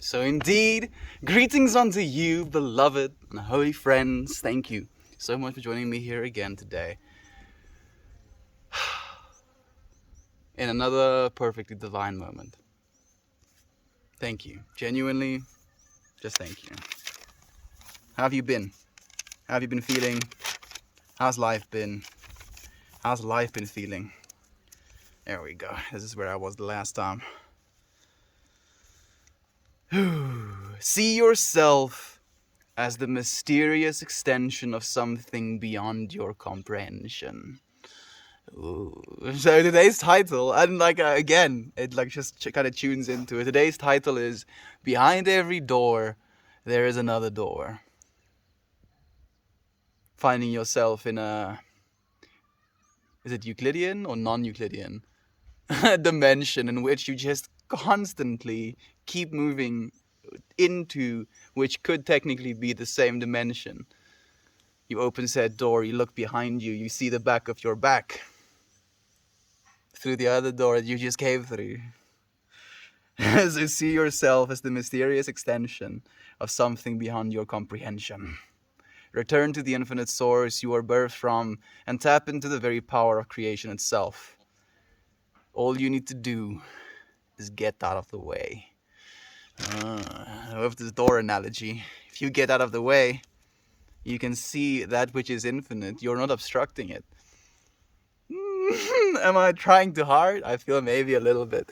So indeed, greetings unto you, beloved and holy friends. Thank you so much for joining me here again today. In another perfectly divine moment. Thank you. Genuinely, just thank you. How have you been? How have you been feeling? How's life been? How's life been feeling? There we go. This is where I was the last time. See yourself as the mysterious extension of something beyond your comprehension. Ooh. So today's title, and again, it just kind of tunes into it. Today's title is Behind Every Door, There is Another Door. Finding yourself in a, is it Euclidean or non-Euclidean dimension in which you just constantly keep moving into, which could technically be the same dimension. You open said door, you look behind you, you see the back of your back through the other door that you just came through. So see yourself as the mysterious extension of something beyond your comprehension. Return to the infinite source you were birthed from and tap into the very power of creation itself. All you need to do is get out of the way. With this door analogy, if you get out of the way, you can see that which is infinite. You're not obstructing it. Am I trying too hard? I feel maybe a little bit.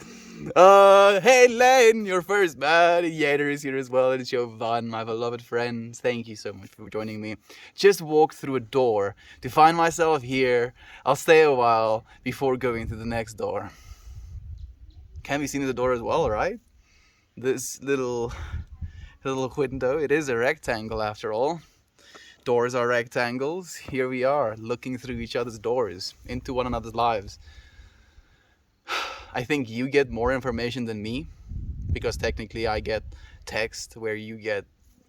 Hey Lane, your first mediator is here as well. It's Jovan, my beloved friends. Thank you so much for joining me. Just walked through a door to find myself here. I'll stay a while before going to the next door. Can be seen in the door as well, right? This little window. It is a rectangle after all. Doors are rectangles. Here we are, looking through each other's doors, into one another's lives. I think you get more information than me, because technically I get text where you get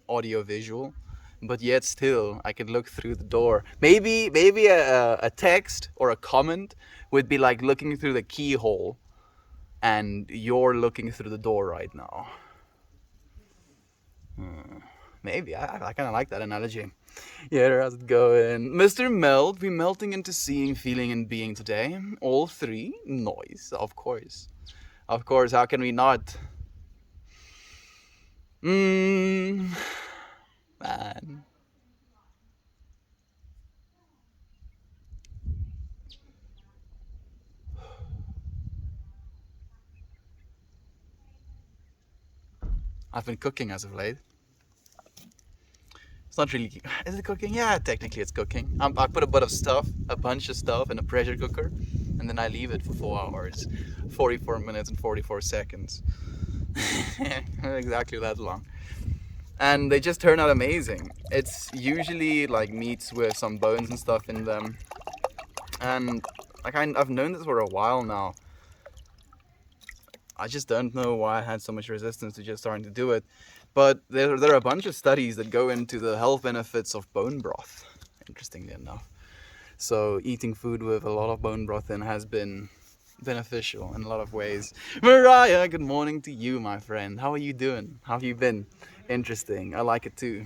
audio visual, but yet still I can look through the door. Maybe a text or a comment would be like looking through the keyhole, and you're looking through the door right now. Maybe. I kind of like that analogy. Yeah, how's it going? Mr. Melt, we melting into seeing, feeling, and being today. All three. Noise, of course. Of course, how can we not? Man. I've been cooking as of late. It's not really, is it cooking? Yeah, technically it's cooking. I put a bunch of stuff in a pressure cooker, and then I leave it for 4 hours, 44 minutes and 44 seconds. Exactly that long. And they just turn out amazing. It's usually like meats with some bones and stuff in them. And I've known this for a while now. I just don't know why I had so much resistance to just starting to do it. But there are a bunch of studies that go into the health benefits of bone broth, interestingly enough. So eating food with a lot of bone broth in has been beneficial in a lot of ways. Mariah, good morning to you, my friend. How are you doing? How have you been? Interesting. I like it too.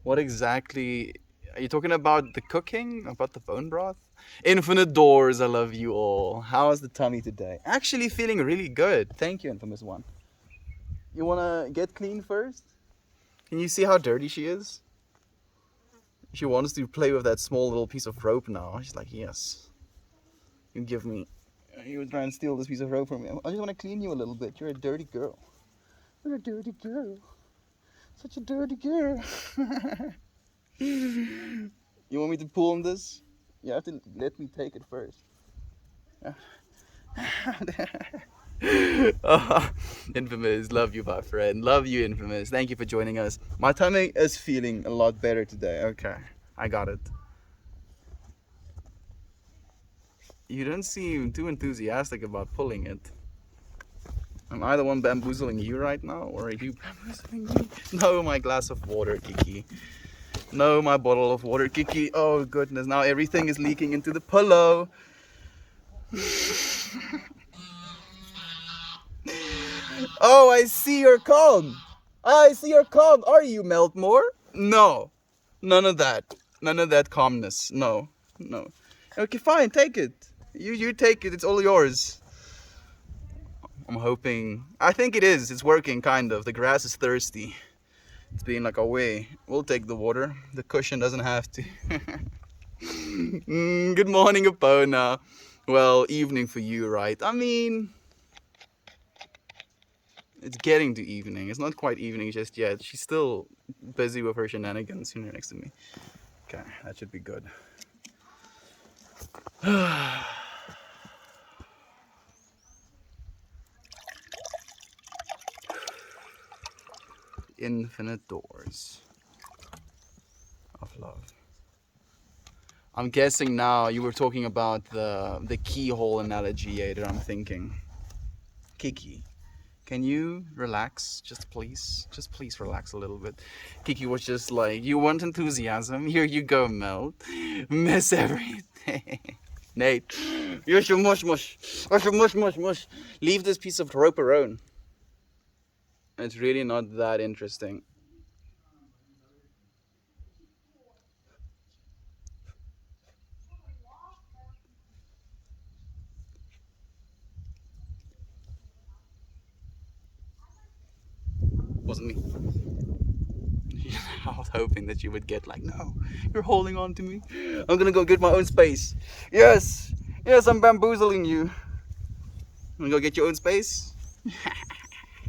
What exactly are you talking about? The cooking? About the bone broth? Infinite doors, I love you all. How is the tummy today? Actually feeling really good. Thank you, Infamous One. You wanna get clean first? Can you see how dirty she is? She wants to play with that small little piece of rope now. She's like, yes. You give me... You would try and steal this piece of rope from me. I just want to clean you a little bit. You're a dirty girl. You're a dirty girl. Such a dirty girl. You want me to pull on this? You have to let me take it first. Oh, Infamous, love you, my friend. Love you, Infamous. Thank you for joining us. My tummy is feeling a lot better today. Okay, I got it. You don't seem too enthusiastic about pulling it. Am I the one bamboozling you right now, or are you bamboozling me? No, my glass of water, Kiki. No, my bottle of water, Kiki. Oh goodness, now everything is leaking into the pillow. Oh, I see you're calm. I see you're calm. Are you, Meltmore? No. None of that. None of that calmness. No. No. Okay, fine. Take it. You take it. It's all yours. I'm hoping. I think it is. It's working, kind of. The grass is thirsty. It's being like, away. We'll take the water. The cushion doesn't have to. Good morning, Epona. Well, evening for you, right? I mean, it's getting to evening. It's not quite evening just yet. She's still busy with her shenanigans here next to me. Okay, that should be good. Infinite doors of love. I'm guessing now you were talking about the keyhole analogy, Yader, I'm thinking. Kiki, can you relax? Just please relax a little bit. Kiki was just like, you want enthusiasm? Here you go, Melt. Miss everything. Nate, you should mush. Leave this piece of rope alone. It's really not that interesting. Wasn't me. I was hoping that you would get like, no, you're holding on to me. I'm gonna go get my own space. Yes, I'm bamboozling you. I'm gonna go get your own space.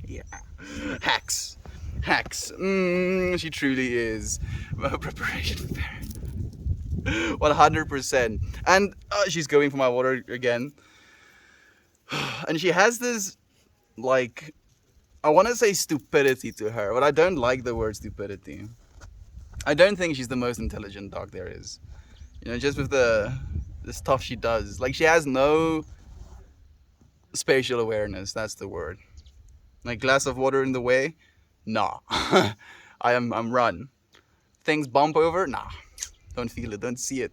Yeah, hacks. She truly is a preparation fair. 100%. And she's going for my water again. And she has this, like, I want to say stupidity to her, but I don't like the word stupidity. I don't think she's the most intelligent dog there is. You know, just with the stuff she does. Like, she has no spatial awareness, that's the word. Like, glass of water in the way? Nah. I'm run. Things bump over? Nah. Don't feel it, don't see it.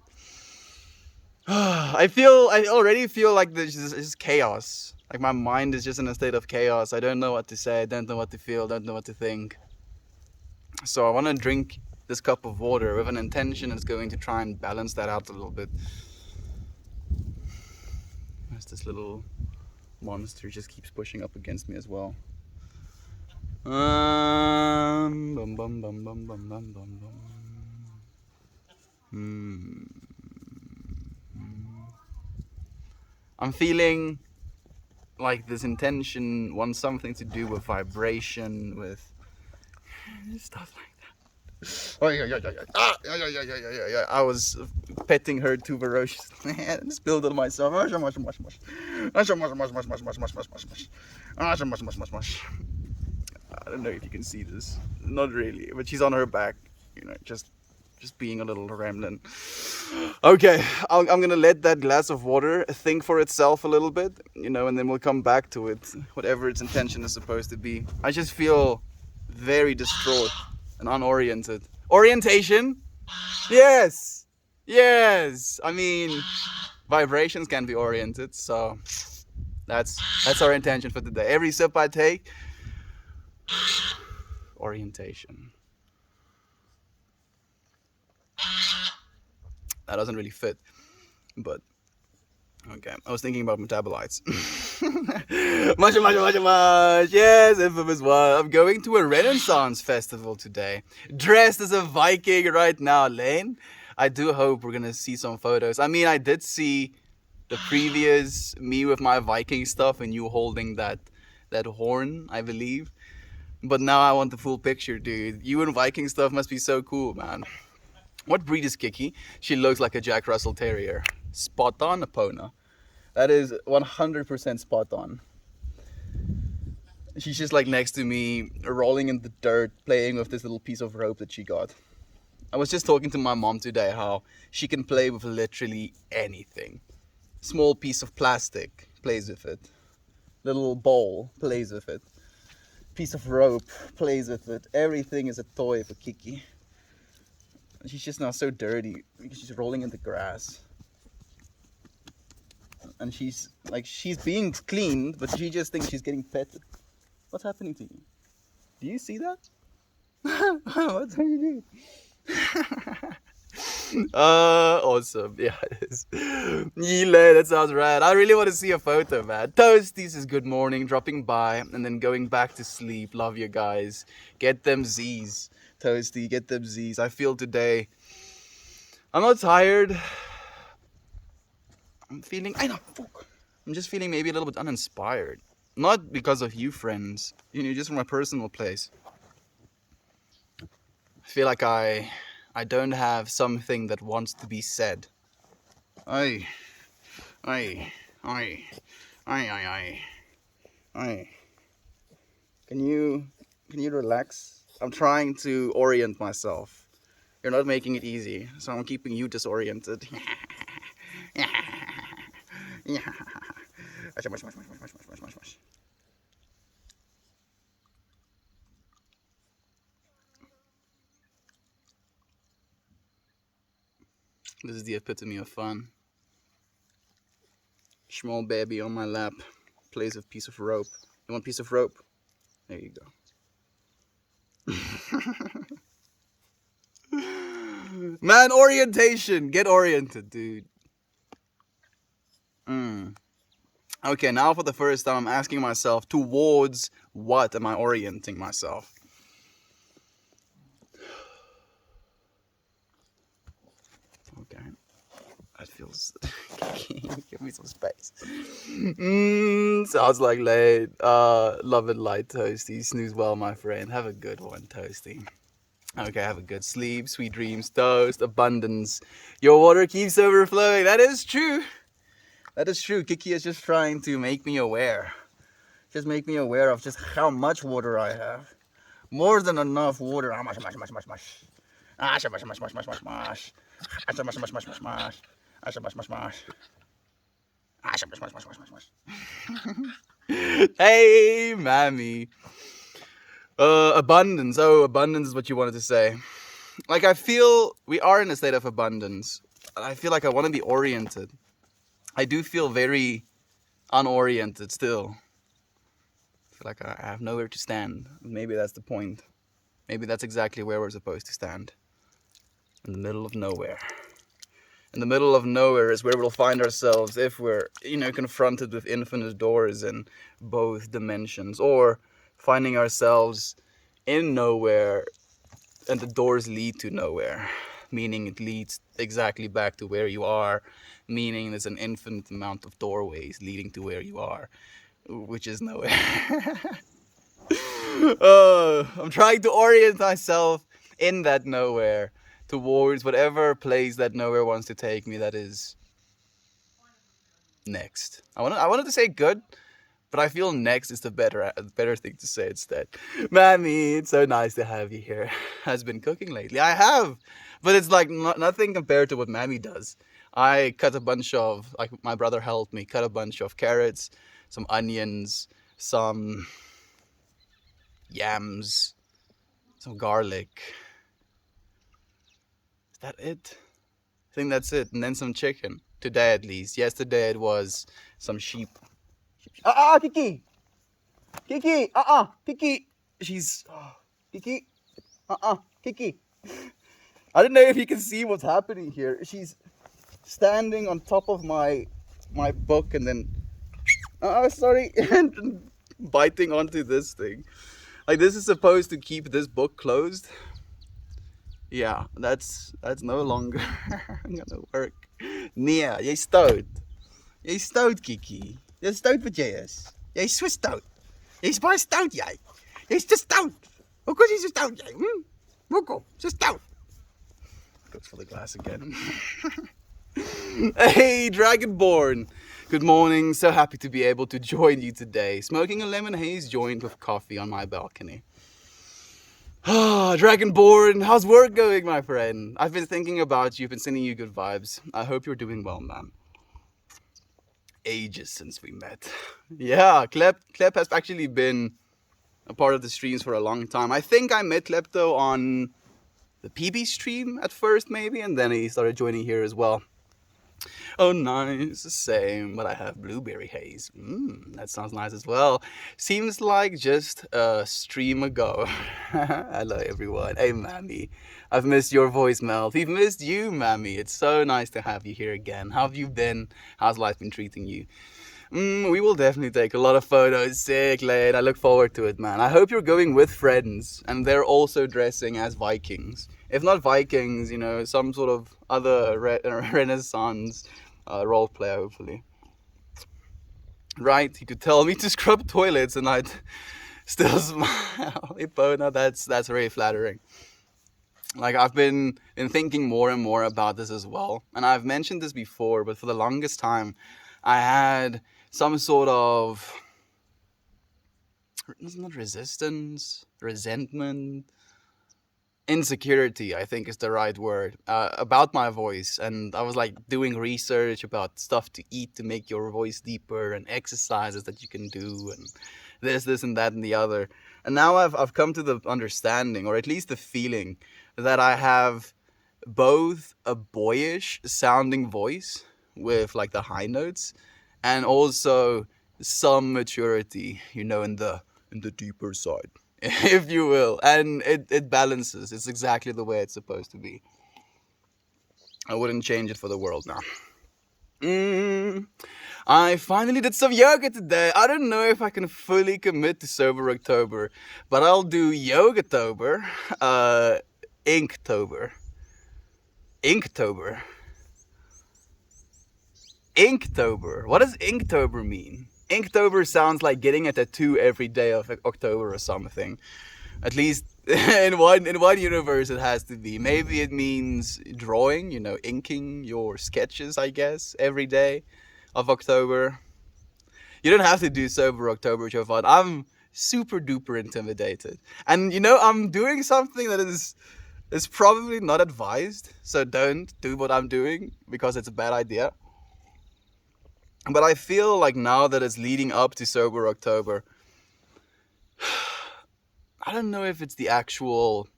I already feel like there's just chaos. Like, my mind is just in a state of chaos. I don't know what to say, I don't know what to feel, don't know what to think. So I want to drink this cup of water with an intention that's going to try and balance that out a little bit. There's this little monster just keeps pushing up against me as well. Bum, bum, bum, bum, bum, bum, bum, bum. I'm feeling like this intention wants something to do with vibration, with stuff like that. Oh, yeah. I was petting her too ferociously and spilled it on myself. I don't know if you can see this. Not really, but she's on her back, you know, just being a little gremlin. Okay, I'm gonna let that glass of water think for itself a little bit, you know, and then we'll come back to it, whatever its intention is supposed to be. I just feel very distraught and unoriented. Orientation? Yes! I mean, vibrations can be oriented, so that's our intention for today. Every sip I take, orientation. That doesn't really fit, but okay. I was thinking about metabolites. Much. Yes, infamous one. I'm going to a Renaissance festival today, dressed as a Viking right now, Lane. I do hope we're gonna see some photos. I mean, I did see the previous me with my Viking stuff and you holding that horn, I believe. But now I want the full picture, dude. You and Viking stuff must be so cool, man. What breed is Kiki? She looks like a Jack Russell Terrier. Spot on, Epona. That is 100% spot on. She's just like next to me, rolling in the dirt, playing with this little piece of rope that she got. I was just talking to my mom today how she can play with literally anything. Small piece of plastic, plays with it. Little bowl, plays with it. Piece of rope, plays with it. Everything is a toy for Kiki. She's just now so dirty because she's rolling in the grass. And she's being cleaned, but she just thinks she's getting petted. What's happening to you? Do you see that? What are you doing? Awesome. Yeah, it is. Yile, that sounds rad. I really want to see a photo, man. Toasties is good morning, dropping by, and then going back to sleep. Love you guys. Get them Z's. Toasty, get them Z's. I feel today, I'm not tired. I'm just feeling maybe a little bit uninspired. Not because of you, friends. Just from my personal place. I feel like I don't have something that wants to be said. Aye. Aye. Aye. Aye, aye, aye. Aye. Can you relax? I'm trying to orient myself. You're not making it easy, so I'm keeping you disoriented. This is the epitome of fun. Small baby on my lap plays with a piece of rope. You want a piece of rope? There you go. Man, orientation. Get oriented, dude. Okay, now for the first time, I'm asking myself, towards what am I orienting myself? Okay. That feels... Give me some space. Sounds like late. Love it light, Toasty. Snooze well, my friend. Have a good one, Toasty. Okay, have a good sleep. Sweet dreams, toast, abundance. Your water keeps overflowing. That is true. That is true. Kiki is just trying to make me aware. Just make me aware of just how much water I have. More than enough water. Mush. Mush. Hey, mammy. Abundance. Oh, abundance is what you wanted to say. Like, I feel we are in a state of abundance. I feel like I want to be oriented. I do feel very unoriented still. I feel like I have nowhere to stand. Maybe that's the point. Maybe that's exactly where we're supposed to stand. In the middle of nowhere. In the middle of nowhere is where we'll find ourselves if we're, confronted with infinite doors in both dimensions. Or finding ourselves in nowhere and the doors lead to nowhere. Meaning it leads exactly back to where you are. Meaning there's an infinite amount of doorways leading to where you are. Which is nowhere. I'm trying to orient myself in that nowhere towards whatever place that nowhere wants to take me. That is next. I wanted to say good, but I feel next is the better thing to say instead. Mammy, it's so nice to have you here. Has been cooking lately. I have, but it's like nothing compared to what Mammy does. I cut a bunch of, like my brother helped me cut a bunch of carrots, some onions, some yams, some garlic. Is that it? I think that's it. And then some chicken. Today at least. Yesterday it was some sheep. Kiki! Kiki! Kiki! She's... Kiki! Kiki! I don't know if you can see what's happening here. She's standing on top of my book and then... sorry. And biting onto this thing. Like, this is supposed to keep this book closed. Yeah, that's no longer gonna work. Nee, jy's stout. Jy's stout, Kiki. Jy's stout wat jy is. Jy's so stout. Jy's baie stout, jy. Jy's te stout. Hoekom is jy so stout, jy? Hoekom? So stout. Goes for the glass again. Hey, Dragonborn. Good morning. So happy to be able to join you today. Smoking a lemon haze joint with coffee on my balcony. Dragonborn, how's work going, my friend? I've been thinking about you, been sending you good vibes. I hope you're doing well, man. Ages since we met. Yeah, Klep has actually been a part of the streams for a long time. I think I met Klepto on the PB stream at first, maybe, and then he started joining here as well. Oh, nice, same, but I have blueberry haze. That sounds nice as well. Seems like just a stream ago. Hello, everyone. Hey, Mammy. I've missed your voice, Mel. We've missed you, Mammy. It's so nice to have you here again. How have you been? How's life been treating you? We will definitely take a lot of photos. Sick, late. I look forward to it, man. I hope you're going with friends and they're also dressing as Vikings. If not Vikings, some sort of other Renaissance role player, hopefully. Right? You could tell me to scrub toilets and I'd still smile. Ipona, that's very flattering. Like, I've been thinking more and more about this as well. And I've mentioned this before, but for the longest time, I had some sort of, not resistance, resentment, insecurity, I think is the right word, about my voice. And I was like doing research about stuff to eat to make your voice deeper and exercises that you can do and this and that and the other. And now I've come to the understanding, or at least the feeling, that I have both a boyish sounding voice with like the high notes and also some maturity, in the deeper side, if you will. And it balances. It's exactly the way it's supposed to be. I wouldn't change it for the world now. I finally did some yoga today. I don't know if I can fully commit to Sober October, but I'll do Yoga-tober, Inktober. Inktober. Inktober. What does Inktober mean? Inktober sounds like getting a tattoo every day of October or something. At least in one universe it has to be. Maybe it means drawing, inking your sketches, I guess, every day of October. You don't have to do Sober October, Jovan. I'm super duper intimidated. And I'm doing something that is probably not advised, so don't do what I'm doing because it's a bad idea. But I feel like now that it's leading up to Sober October, I don't know if it's the actual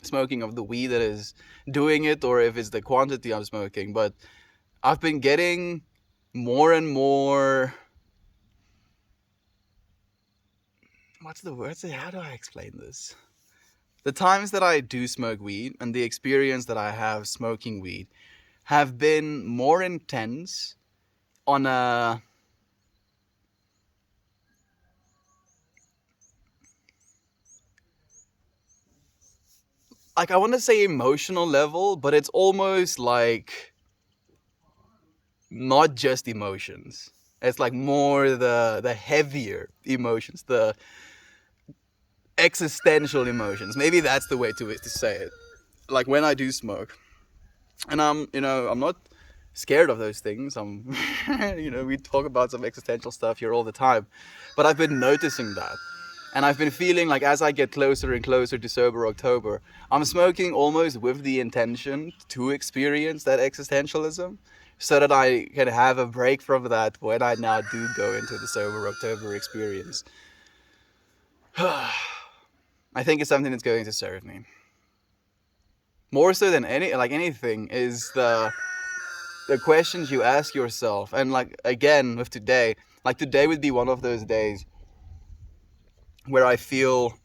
smoking of the weed that is doing it or if it's the quantity I'm smoking, but I've been getting more and more... What's the word? How do I explain this? The times that I do smoke weed and the experience that I have smoking weed have been more intense on a... like, I want to say emotional level, but it's almost like not just emotions. It's like more the heavier emotions, the existential emotions. Maybe that's the way to say it. Like when I do smoke, and I'm not scared of those things. We talk about some existential stuff here all the time, but I've been noticing that. And I've been feeling like as I get closer and closer to Sober October, I'm smoking almost with the intention to experience that existentialism so that I can have a break from that when I now do go into the Sober October experience. I think it's something that's going to serve me. More so than anything is the questions you ask yourself. And like, again, with today, like today would be one of those days where I feel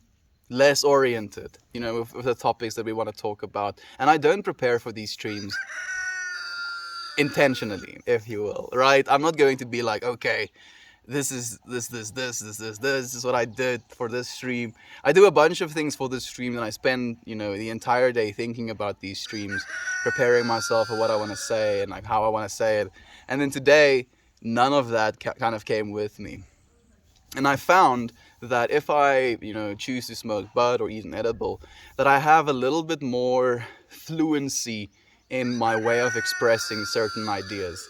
less oriented, with the topics that we want to talk about. And I don't prepare for these streams intentionally, if you will, right? I'm not going to be like, okay, this is what I did for this stream. I do a bunch of things for this stream, and I spend, the entire day thinking about these streams, preparing myself for what I want to say and like how I want to say it. And then today, none of that kind of came with me. And I found that if I, choose to smoke bud or eat an edible, that I have a little bit more fluency in my way of expressing certain ideas.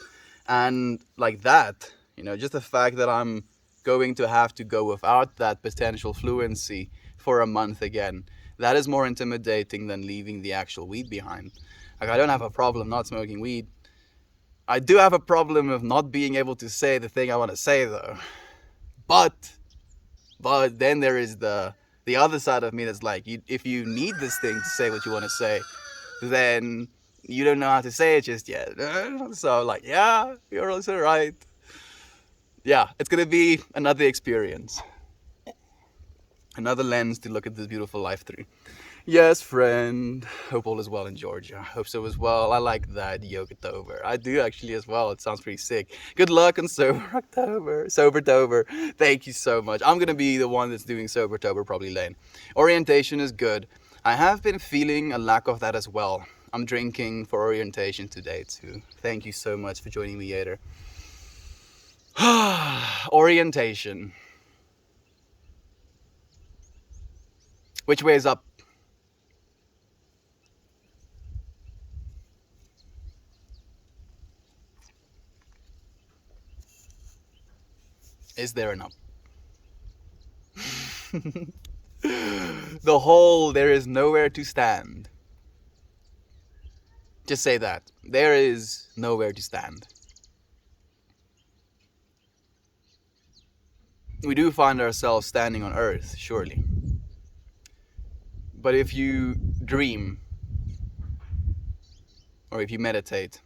And like that, just the fact that I'm going to have to go without that potential fluency for a month again, that is more intimidating than leaving the actual weed behind. Like, I don't have a problem not smoking weed. I do have a problem of not being able to say the thing I want to say, though. But then there is the other side of me that's like, if you need this thing to say what you want to say, then You don't know how to say it just yet. So I'm like, yeah, you're also right. Yeah, it's gonna be another experience, another lens to look at this beautiful life through. Yes, friend. Hope all is well in Georgia. Hope so as well. I like that Yogatober. I do actually as well. It sounds pretty sick. Good luck on Sober October. Sobertober. Thank you so much. I'm gonna be the one that's doing Sobertober probably lane. Orientation is good. I have been feeling a lack of that as well. I'm drinking for orientation today too. Thank you so much for joining me, Yader. Orientation. Which way is up? Is there an up? The whole there is nowhere to stand. Just say that. There is nowhere to stand. We do find ourselves standing on earth, surely. But if you dream, or if you meditate,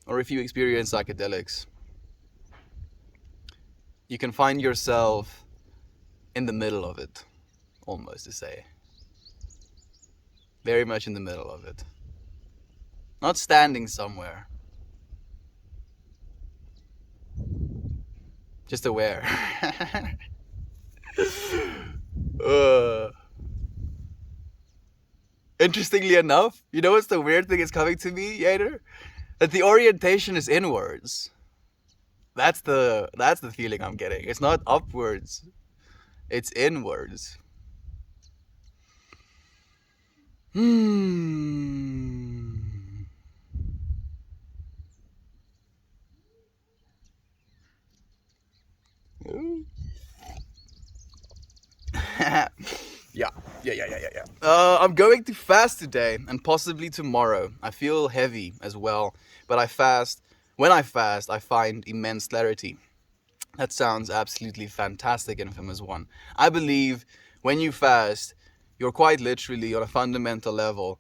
or if you experience psychedelics, you can find yourself in the middle of it, almost to say. Very much in the middle of it. Not standing somewhere. Just aware. Interestingly enough, you know what's the weird thing is coming to me, Yader? That the orientation is inwards. That's the feeling I'm getting. It's not upwards. It's inwards. Yeah. I'm going to fast today and possibly tomorrow. I feel heavy as well, but I fast. When I fast, I find immense clarity. That sounds absolutely fantastic, Infamous One. I believe when you fast, you're quite literally, on a fundamental level,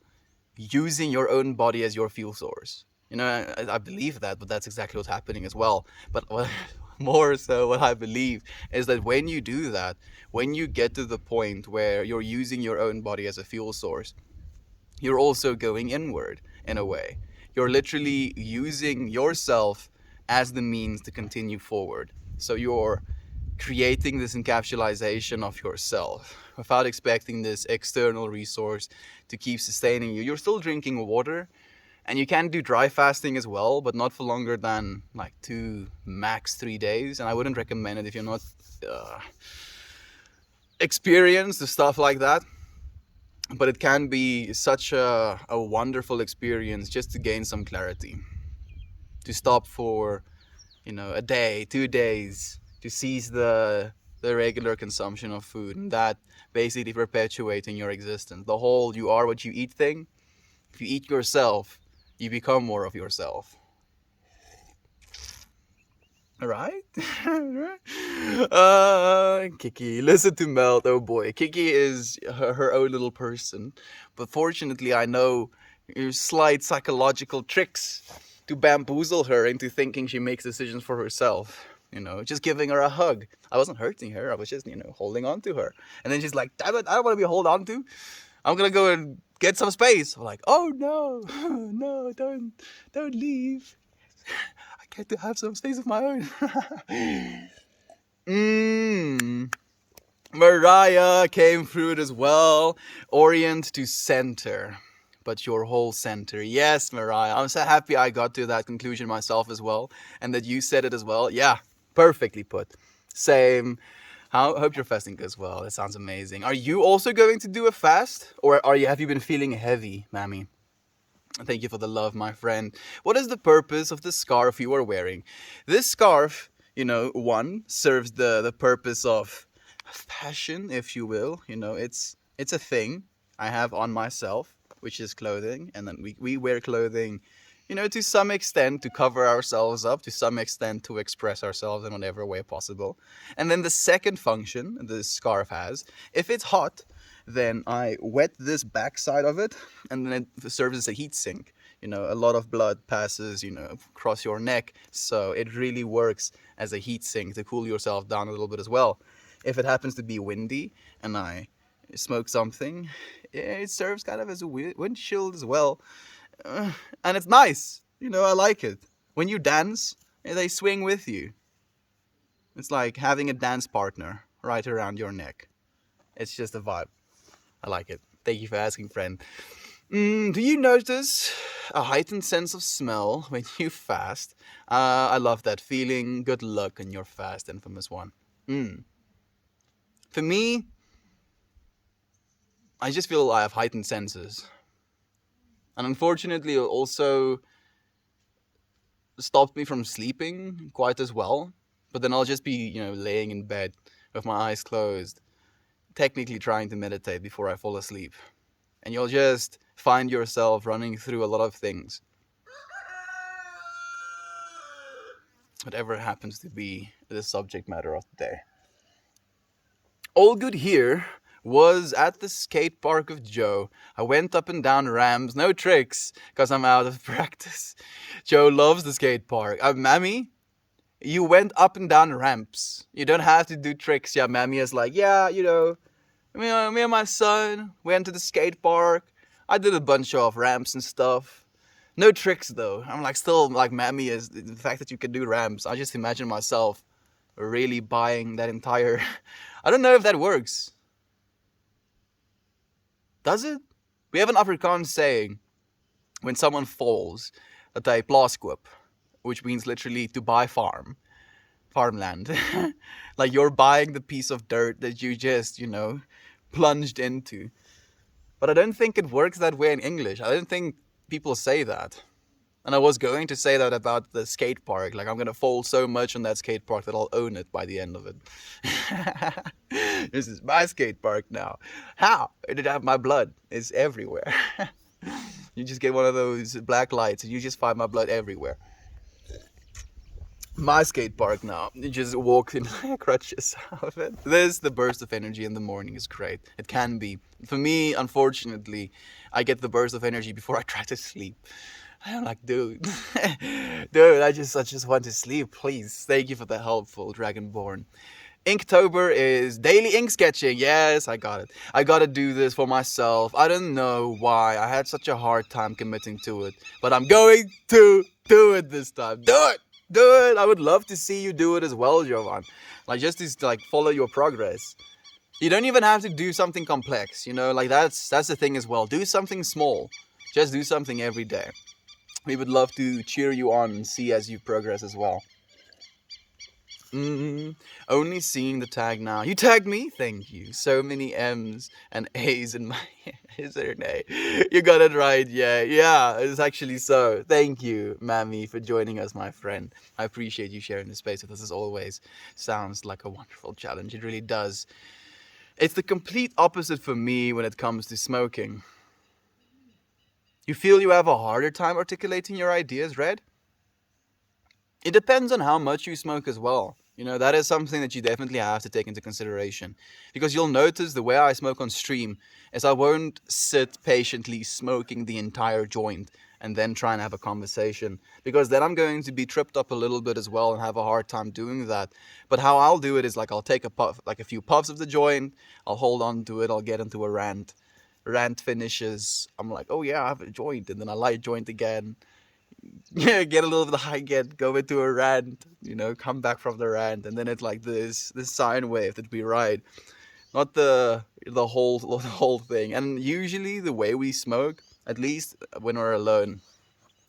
using your own body as your fuel source. You know, I believe that, but that's exactly what's happening as well. But more so, what I believe is that when you do that, when you get to the point where you're using your own body as a fuel source, you're also going inward in a way. You're literally using yourself as the means to continue forward. So you're creating this encapsulation of yourself without expecting this external resource to keep sustaining you. You're still drinking water, and you can do dry fasting as well, but not for longer than like 2, max 3 days. And I wouldn't recommend it if you're not experienced with stuff like that. But it can be such a wonderful experience just to gain some clarity. To stop for, a day, 2 days, to cease the regular consumption of food, and that basically perpetuating your existence. The whole you are what you eat thing. If you eat yourself, you become more of yourself. Right? Kiki, listen to Melt. Oh boy, Kiki is her own little person, but fortunately I know slight psychological tricks to bamboozle her into thinking she makes decisions for herself. Just giving her a hug. I wasn't hurting her. I was just, holding on to her. And then she's like, damn it, I don't want to be held on to. I'm going to go and get some space. I'm like, oh no, no, don't leave. I get to have some space of my own. Mariah came through it as well. Orient to center. But your whole center. Yes, Mariah. I'm so happy I got to that conclusion myself as well. And that you said it as well. Yeah, perfectly put. Same. Hope your fasting goes well. That sounds amazing. Are you also going to do a fast? Or have you been feeling heavy, Mammy? Thank you for the love, my friend. What is the purpose of the scarf you are wearing? This scarf, one, serves the purpose of fashion, if you will. It's a thing I have on myself, which is clothing. And then we wear clothing, to some extent to cover ourselves up, to some extent to express ourselves in whatever way possible. And then the second function this scarf has, if it's hot, then I wet this backside of it, and then it serves as a heat sink. A lot of blood passes, across your neck, so it really works as a heat sink to cool yourself down a little bit as well. If it happens to be windy and I smoke something, it serves kind of as a windshield as well. And it's nice. I like it. When you dance, they swing with you. It's like having a dance partner right around your neck. It's just a vibe. I like it. Thank you for asking, friend. Do you notice a heightened sense of smell when you fast? I love that feeling. Good luck on your fast, infamous one. For me, I just feel I have heightened senses. And unfortunately, it also stopped me from sleeping quite as well. But then I'll just be, laying in bed with my eyes closed, technically trying to meditate before I fall asleep. And you'll just find yourself running through a lot of things. Whatever happens to be the subject matter of the day. All good here was at the skate park of Joe. I went up and down ramps, no tricks, because I'm out of practice. Joe loves the skate park. Mammy, you went up and down ramps. You don't have to do tricks. Yeah, Mammy is like, yeah, me and my son went to the skate park. I did a bunch of ramps and stuff. No tricks though. I'm like still like Mammy is the fact that you can do ramps. I just imagine myself really buying that entire. I don't know if that works. Does it? We have an Afrikaans saying when someone falls that they plaaskoop, which means literally to buy farmland. Like you're buying the piece of dirt that you just, plunged into. But I don't think it works that way in English. I don't think people say that. And I was going to say that about the skate park. Like, I'm going to fall so much on that skate park that I'll own it by the end of it. This is my skate park now. How? It did have my blood. It's everywhere. You just get one of those black lights and you just find my blood everywhere. My skate park now. You just walk in crutches out of it. The burst of energy in the morning is great. It can be. For me, unfortunately, I get the burst of energy before I try to sleep. I'm like, dude, I just want to sleep, please. Thank you for the helpful Dragonborn. Inktober is daily ink sketching. Yes, I got it. I gotta do this for myself. I don't know why. I had such a hard time committing to it. But I'm going to do it this time. Do it! Do it! I would love to see you do it as well, Jovan. Like, just to follow your progress. You don't even have to do something complex, that's the thing as well. Do something small. Just do something every day. We would love to cheer you on and see as you progress as well. Only seeing the tag now. You tagged me? Thank you. So many M's and A's in my username. You got it right. Yeah, it's actually so. Thank you, Mammy, for joining us, my friend. I appreciate you sharing the space with us as always. Sounds like a wonderful challenge. It really does. It's the complete opposite for me when it comes to smoking. You feel you have a harder time articulating your ideas, Red? It depends on how much you smoke as well. That is something that you definitely have to take into consideration. Because you'll notice the way I smoke on stream is I won't sit patiently smoking the entire joint and then try and have a conversation. Because then I'm going to be tripped up a little bit as well and have a hard time doing that. But how I'll do it is I'll take a puff, a few puffs of the joint, I'll hold on to it, I'll get into a rant. Rant finishes, I'm like, oh yeah, I have a joint, and then I light a joint again. Yeah, get a little bit high, go into a rant, come back from the rant, and then it's like this sine wave that we ride, not the whole thing. And usually the way we smoke, at least when we're alone,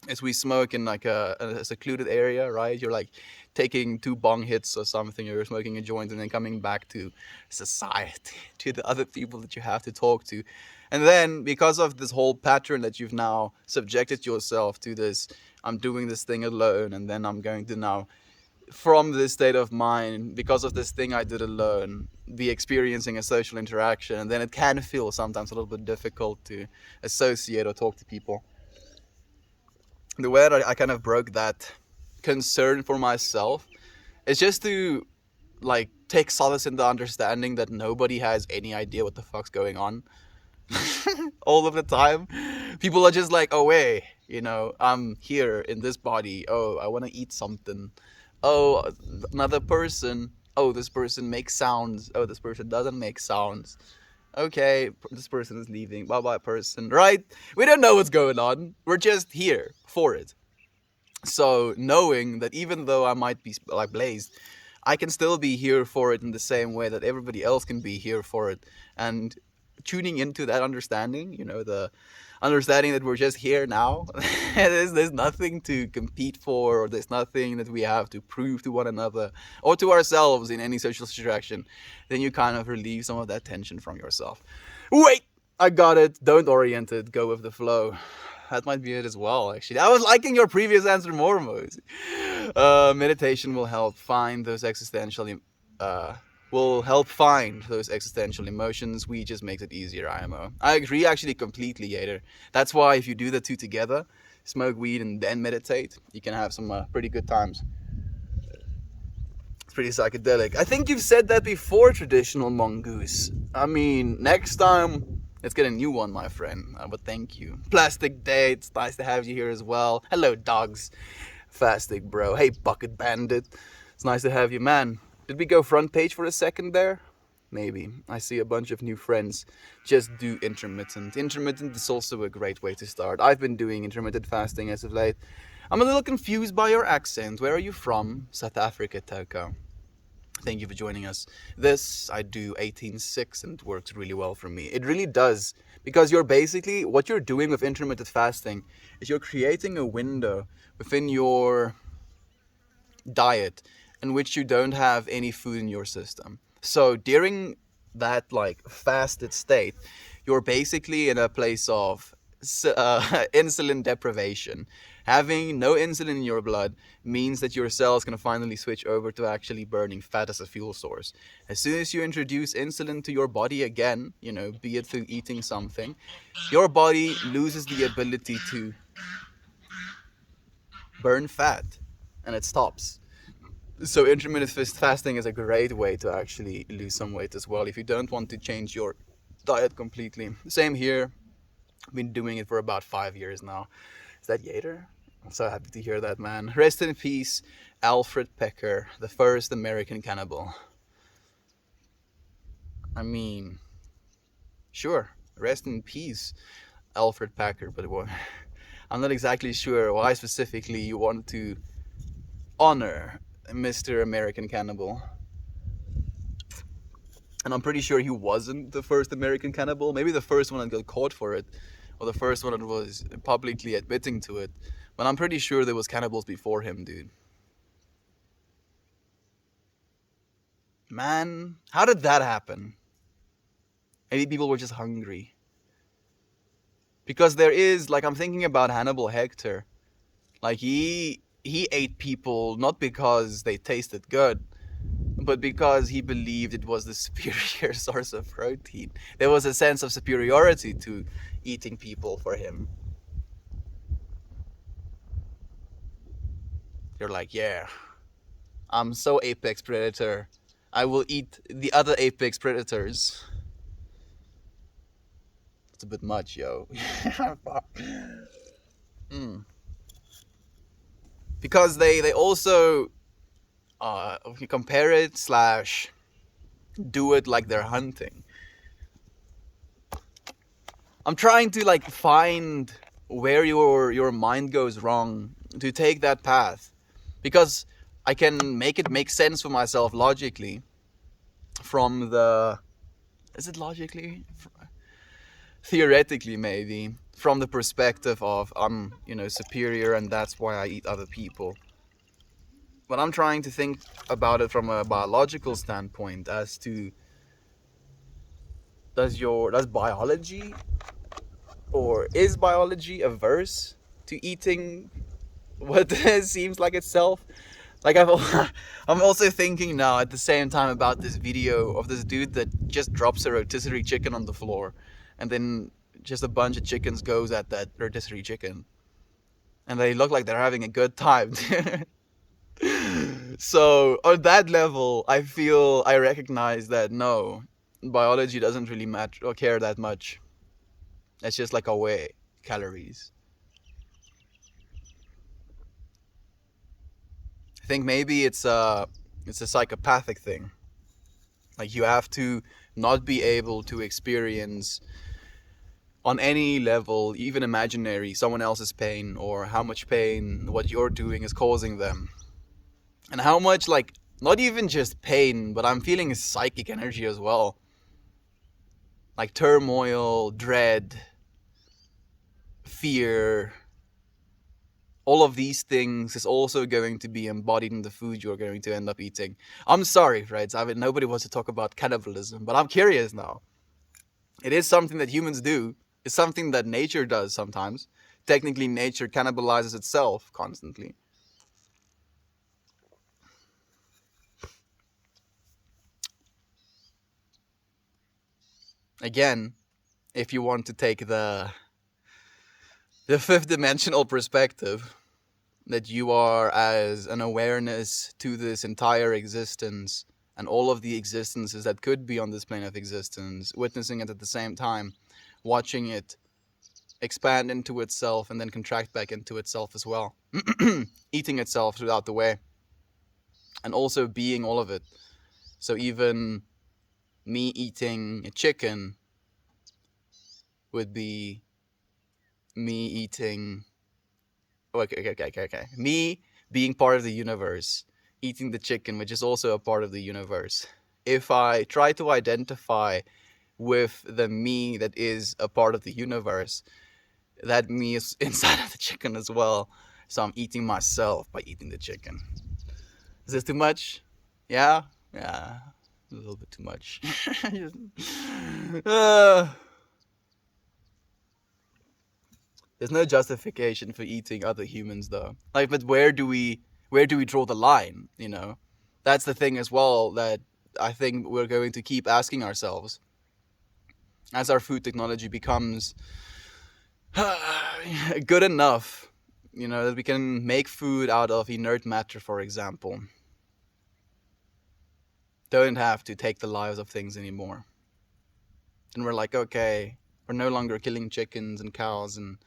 is we smoke in like a secluded area, right? You're like taking 2 bong hits or something, you're smoking a joint and then coming back to society, to the other people that you have to talk to. And then because of this whole pattern that you've now subjected yourself to this, I'm doing this thing alone, and then I'm going to now, from this state of mind, because of this thing I did alone, be experiencing a social interaction, and then it can feel sometimes a little bit difficult to associate or talk to people. The way that I kind of broke that concern for myself is just to like take solace in the understanding that nobody has any idea what the fuck's going on all of the time. People are just like, oh wait, I'm here in this body. Oh, I want to eat something. Oh, another person. Oh, this person makes sounds. Oh, this person doesn't make sounds. Okay, this person is leaving. Bye bye, person. Right? We don't know what's going on. We're just here for it. So knowing that even though I might be like blazed, I can still be here for it in the same way that everybody else can be here for it. And tuning into that understanding, the understanding that we're just here now. there's nothing to compete for, or there's nothing that we have to prove to one another or to ourselves in any social interaction. Then you kind of relieve some of that tension from yourself. Wait, I got it. Don't orient it. Go with the flow. That might be it as well, actually. I was liking your previous answer more, Mose. Meditation will help find those existential emotions. We just makes it easier, IMO. I agree actually completely, Yater. That's why if you do the two together, smoke weed and then meditate, you can have some pretty good times. It's pretty psychedelic. I think you've said that before, traditional mongoose. I mean, next time, let's get a new one, my friend. But thank you. Plastic Day, it's nice to have you here as well. Hello, dogs. Fastic, bro. Hey, Bucket Bandit. It's nice to have you, man. Did we go front page for a second there? Maybe. I see a bunch of new friends. Just do intermittent. Intermittent is also a great way to start. I've been doing intermittent fasting as of late. I'm a little confused by your accent. Where are you from? South Africa, Toko. Thank you for joining us. This, I do 18/6 and it works really well for me. It really does. Because what you're doing with intermittent fasting is you're creating a window within your diet in which you don't have any food in your system. So during that fasted state, you're basically in a place of insulin deprivation. Having no insulin in your blood means that your cells can finally switch over to actually burning fat as a fuel source. As soon as you introduce insulin to your body again, be it through eating something, your body loses the ability to burn fat and it stops. So intermittent fasting is a great way to actually lose some weight as well if you don't want to change your diet completely. Same here. I've been doing it for about 5 years now. Is that Yater? I'm so happy to hear that, man. Rest in peace, Alfred Pecker, the first American cannibal. I mean, sure, rest in peace, Alfred Packer, but I'm not exactly sure why specifically you want to honor Mr. American Cannibal. And I'm pretty sure he wasn't the first American cannibal. Maybe the first one that got caught for it, or the first one that was publicly admitting to it. But I'm pretty sure there was cannibals before him, dude. Man, how did that happen? Maybe people were just hungry. Because there is, I'm thinking about Hannibal Lecter. He ate people not because they tasted good, but because he believed it was the superior source of protein. There was a sense of superiority to eating people for him. You're like, yeah, I'm so apex predator. I will eat the other apex predators. It's a bit much, yo. Because they also compare it / do it like they're hunting. I'm trying to find where your mind goes wrong to take that path, because I can make it make sense for myself logically from the... Is it logically? Theoretically, maybe. From the perspective of I'm, superior and that's why I eat other people. But I'm trying to think about it from a biological standpoint as to does biology, or is biology averse to eating what seems like itself? I'm also thinking now at the same time about this video of this dude that just drops a rotisserie chicken on the floor, and then just a bunch of chickens goes at that rotisserie chicken, and they look like they're having a good time. So on that level, I recognize that no, biology doesn't really matter or care that much. It's just like a way calories. I think maybe it's a psychopathic thing. Like you have to not be able to experience on any level, even imaginary, someone else's pain or how much pain what you're doing is causing them. And how much, like, not even just pain, but I'm feeling psychic energy as well. Like turmoil, dread, fear, all of these things is also going to be embodied in the food you're going to end up eating. I'm sorry, right? I mean, nobody wants to talk about cannibalism, but I'm curious now. It is something that humans do. It's something that nature does sometimes. Technically, nature cannibalizes itself constantly. Again, if you want to take the fifth dimensional perspective, that you are as an awareness to this entire existence and all of the existences that could be on this plane of existence, witnessing it at the same time, watching it expand into itself and then contract back into itself as well, eating itself throughout the way, and also being all of it. So even me eating a chicken would be me eating. Okay. Me being part of the universe, eating the chicken, which is also a part of the universe. If I try to identify with the me that is a part of the universe, that me is inside of the chicken as well. So I'm eating myself by eating the chicken. Is this too much? Yeah? Yeah. A little bit too much. There's no justification for eating other humans though. Like, but where do we draw the line, you know? That's the thing as well that I think we're going to keep asking ourselves as our food technology becomes good enough, you know, that we can make food out of inert matter, for example. Don't have to take the lives of things anymore. And we're like, okay, we're no longer killing chickens and cows and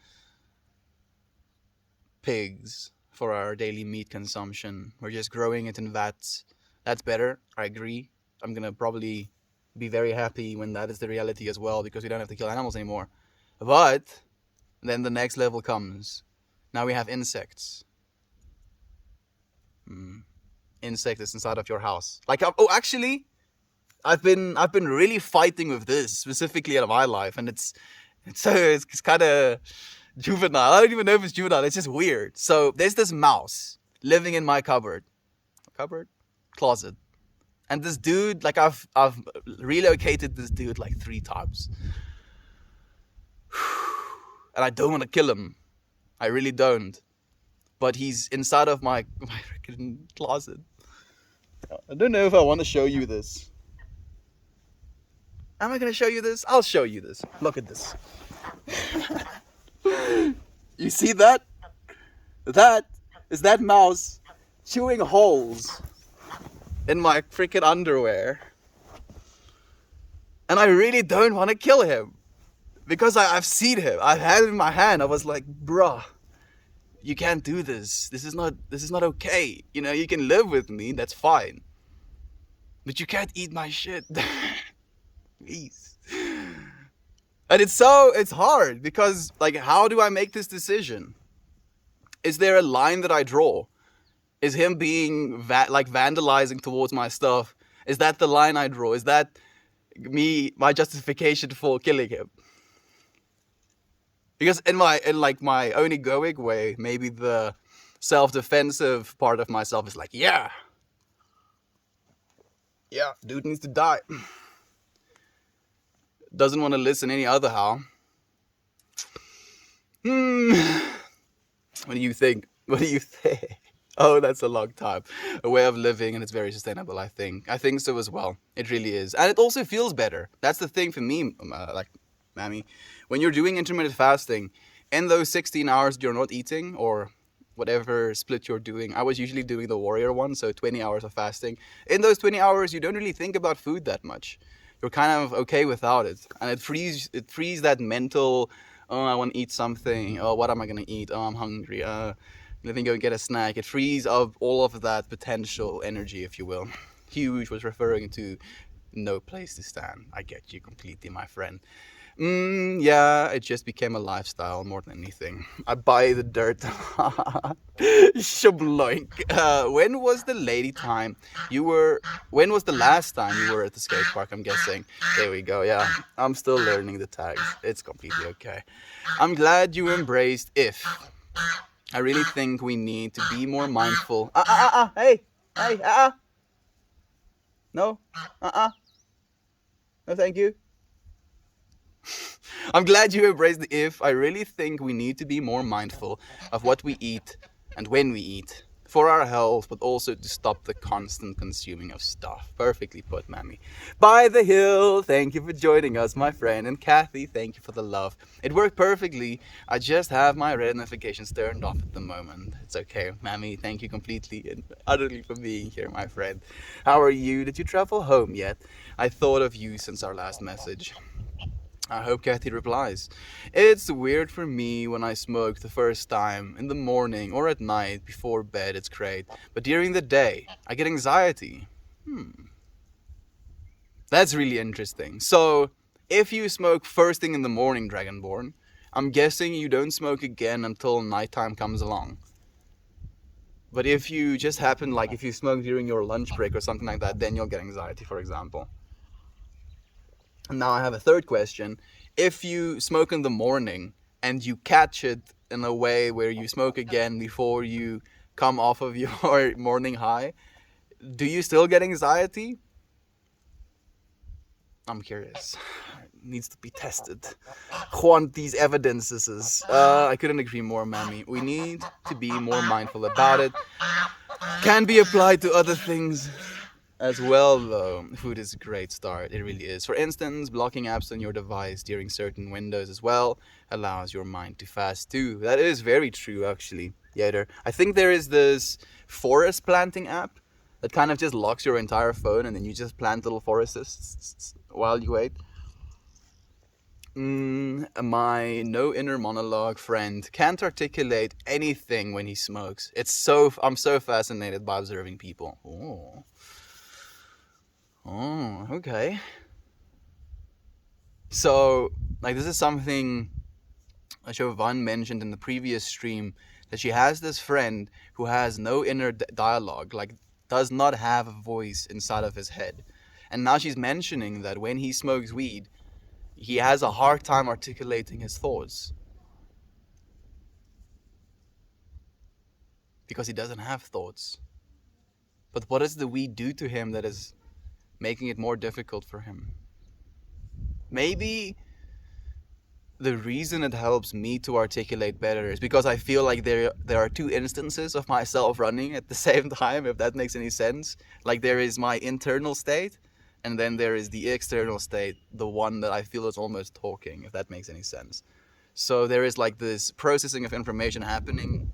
pigs for our daily meat consumption. We're just growing it in vats. That's better, I agree. I'm gonna probably be very happy when that is the reality as well, because we don't have to kill animals anymore. But then the next level comes. Now we have insects. Insect is inside of your house. Like, oh, actually, I've been really fighting with this specifically in my life, and it's kind of juvenile. I don't even know if it's juvenile. It's just weird. So there's this mouse living in my cupboard, closet, and this dude, like I've relocated this dude like 3 times, and I don't want to kill him. I really don't. But he's inside of my freaking closet. I don't know if I want to show you this. Am I going to show you this? I'll show you this. Look at this. You see that? That is that mouse chewing holes in my freaking underwear. And I really don't want to kill him. Because I've seen him. I've had him in my hand. I was like, bruh, you can't do this. This is not okay. You know, you can live with me, that's fine. But you can't eat my shit. Please. And it's hard because, like, how do I make this decision? Is there a line that I draw? Is him being vandalizing towards my stuff? Is that the line I draw? Is that my justification for killing him? Because in my own egoic way, maybe the self-defensive part of myself is like, yeah, dude needs to die. Doesn't want to listen any other how. What do you think? Oh, that's a long time. A way of living, and it's very sustainable, I think. I think so as well. It really is. And it also feels better. That's the thing for me, Mammy. When you're doing intermittent fasting, in those 16 hours you're not eating, or whatever split you're doing. I was usually doing the warrior one, so 20 hours of fasting. In those 20 hours, you don't really think about food that much. You're kind of okay without it, and it frees that mental, oh, I want to eat something. Oh, what am I gonna eat? Oh, I'm hungry. Let me go get a snack. It frees up all of that potential energy, if you will. Huge was referring to no place to stand. I get you completely, my friend. Yeah, it just became a lifestyle more than anything. I buy the dirt. Shabloink. When was the lady time you were? When was the last time you were at the skate park? I'm guessing. There we go. Yeah, I'm still learning the tags. It's completely okay. I'm glad you embraced if. I really think we need to be more mindful. Hey, hey, no, no, thank you. I'm glad you embraced the if. I really think we need to be more mindful of what we eat and when we eat for our health, but also to stop the constant consuming of stuff. Perfectly put, Mammy. By the hill, thank you for joining us, my friend. And Kathy, thank you for the love. It worked perfectly. I just have my red notifications turned off at the moment. It's okay, Mammy. Thank you completely and utterly for being here, my friend. How are you? Did you travel home yet? I thought of you since our last message. I hope Kathy replies. It's weird for me when I smoke the first time in the morning or at night before bed, it's great. But during the day, I get anxiety. That's really interesting. So, if you smoke first thing in the morning, Dragonborn, I'm guessing you don't smoke again until nighttime comes along. But if you just happen, like if you smoke during your lunch break or something like that, then you'll get anxiety, for example. Now I have a third question. If you smoke in the morning and you catch it in a way where you smoke again before you come off of your morning high, do you still get anxiety? I'm curious. It needs to be tested. Want these evidences. I couldn't agree more, Mammy. We need to be more mindful about it. Can be applied to other things as well, though. Food is a great start. It really is. For instance, blocking apps on your device during certain windows as well allows your mind to fast too. That is very true, actually. Yader. I think there is this forest planting app that kind of just locks your entire phone and then you just plant little forests while you wait. My no inner monologue friend can't articulate anything when he smokes. I'm so fascinated by observing people. Oh, okay. So, like, this is something Siobhan mentioned in the previous stream, that she has this friend who has no inner dialogue, like, does not have a voice inside of his head. And now she's mentioning that when he smokes weed, he has a hard time articulating his thoughts. Because he doesn't have thoughts. But what does the weed do to him that is making it more difficult for him? Maybe the reason it helps me to articulate better is because I feel like there are two instances of myself running at the same time, if that makes any sense. Like, there is my internal state, and then there is the external state, the one that I feel is almost talking, if that makes any sense. So there is like this processing of information happening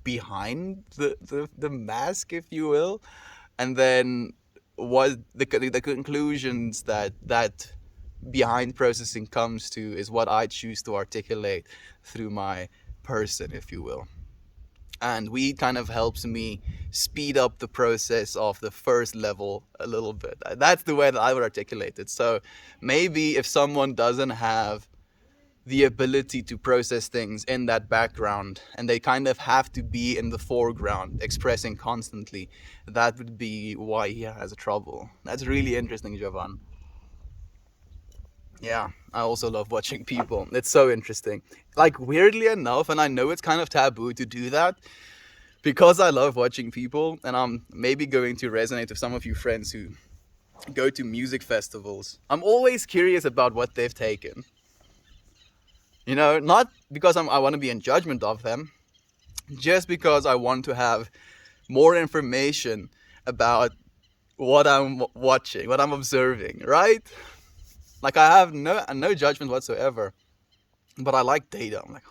behind the mask, if you will, and then what the conclusions that behind processing comes to is what I choose to articulate through my person, if you will. And weed kind of helps me speed up the process of the first level a little bit. That's the way that I would articulate it. So maybe if someone doesn't have the ability to process things in that background and they kind of have to be in the foreground expressing constantly, that would be why he has trouble. That's really interesting, Jovan. Yeah, I also love watching people. It's so interesting. Like, weirdly enough, and I know it's kind of taboo to do that, because I love watching people, and I'm maybe going to resonate with some of you friends who go to music festivals. I'm always curious about what they've taken. You know, not because I want to be in judgment of them, just because I want to have more information about what I'm watching, what I'm observing, right? Like, I have no judgment whatsoever, but I like data. I'm like,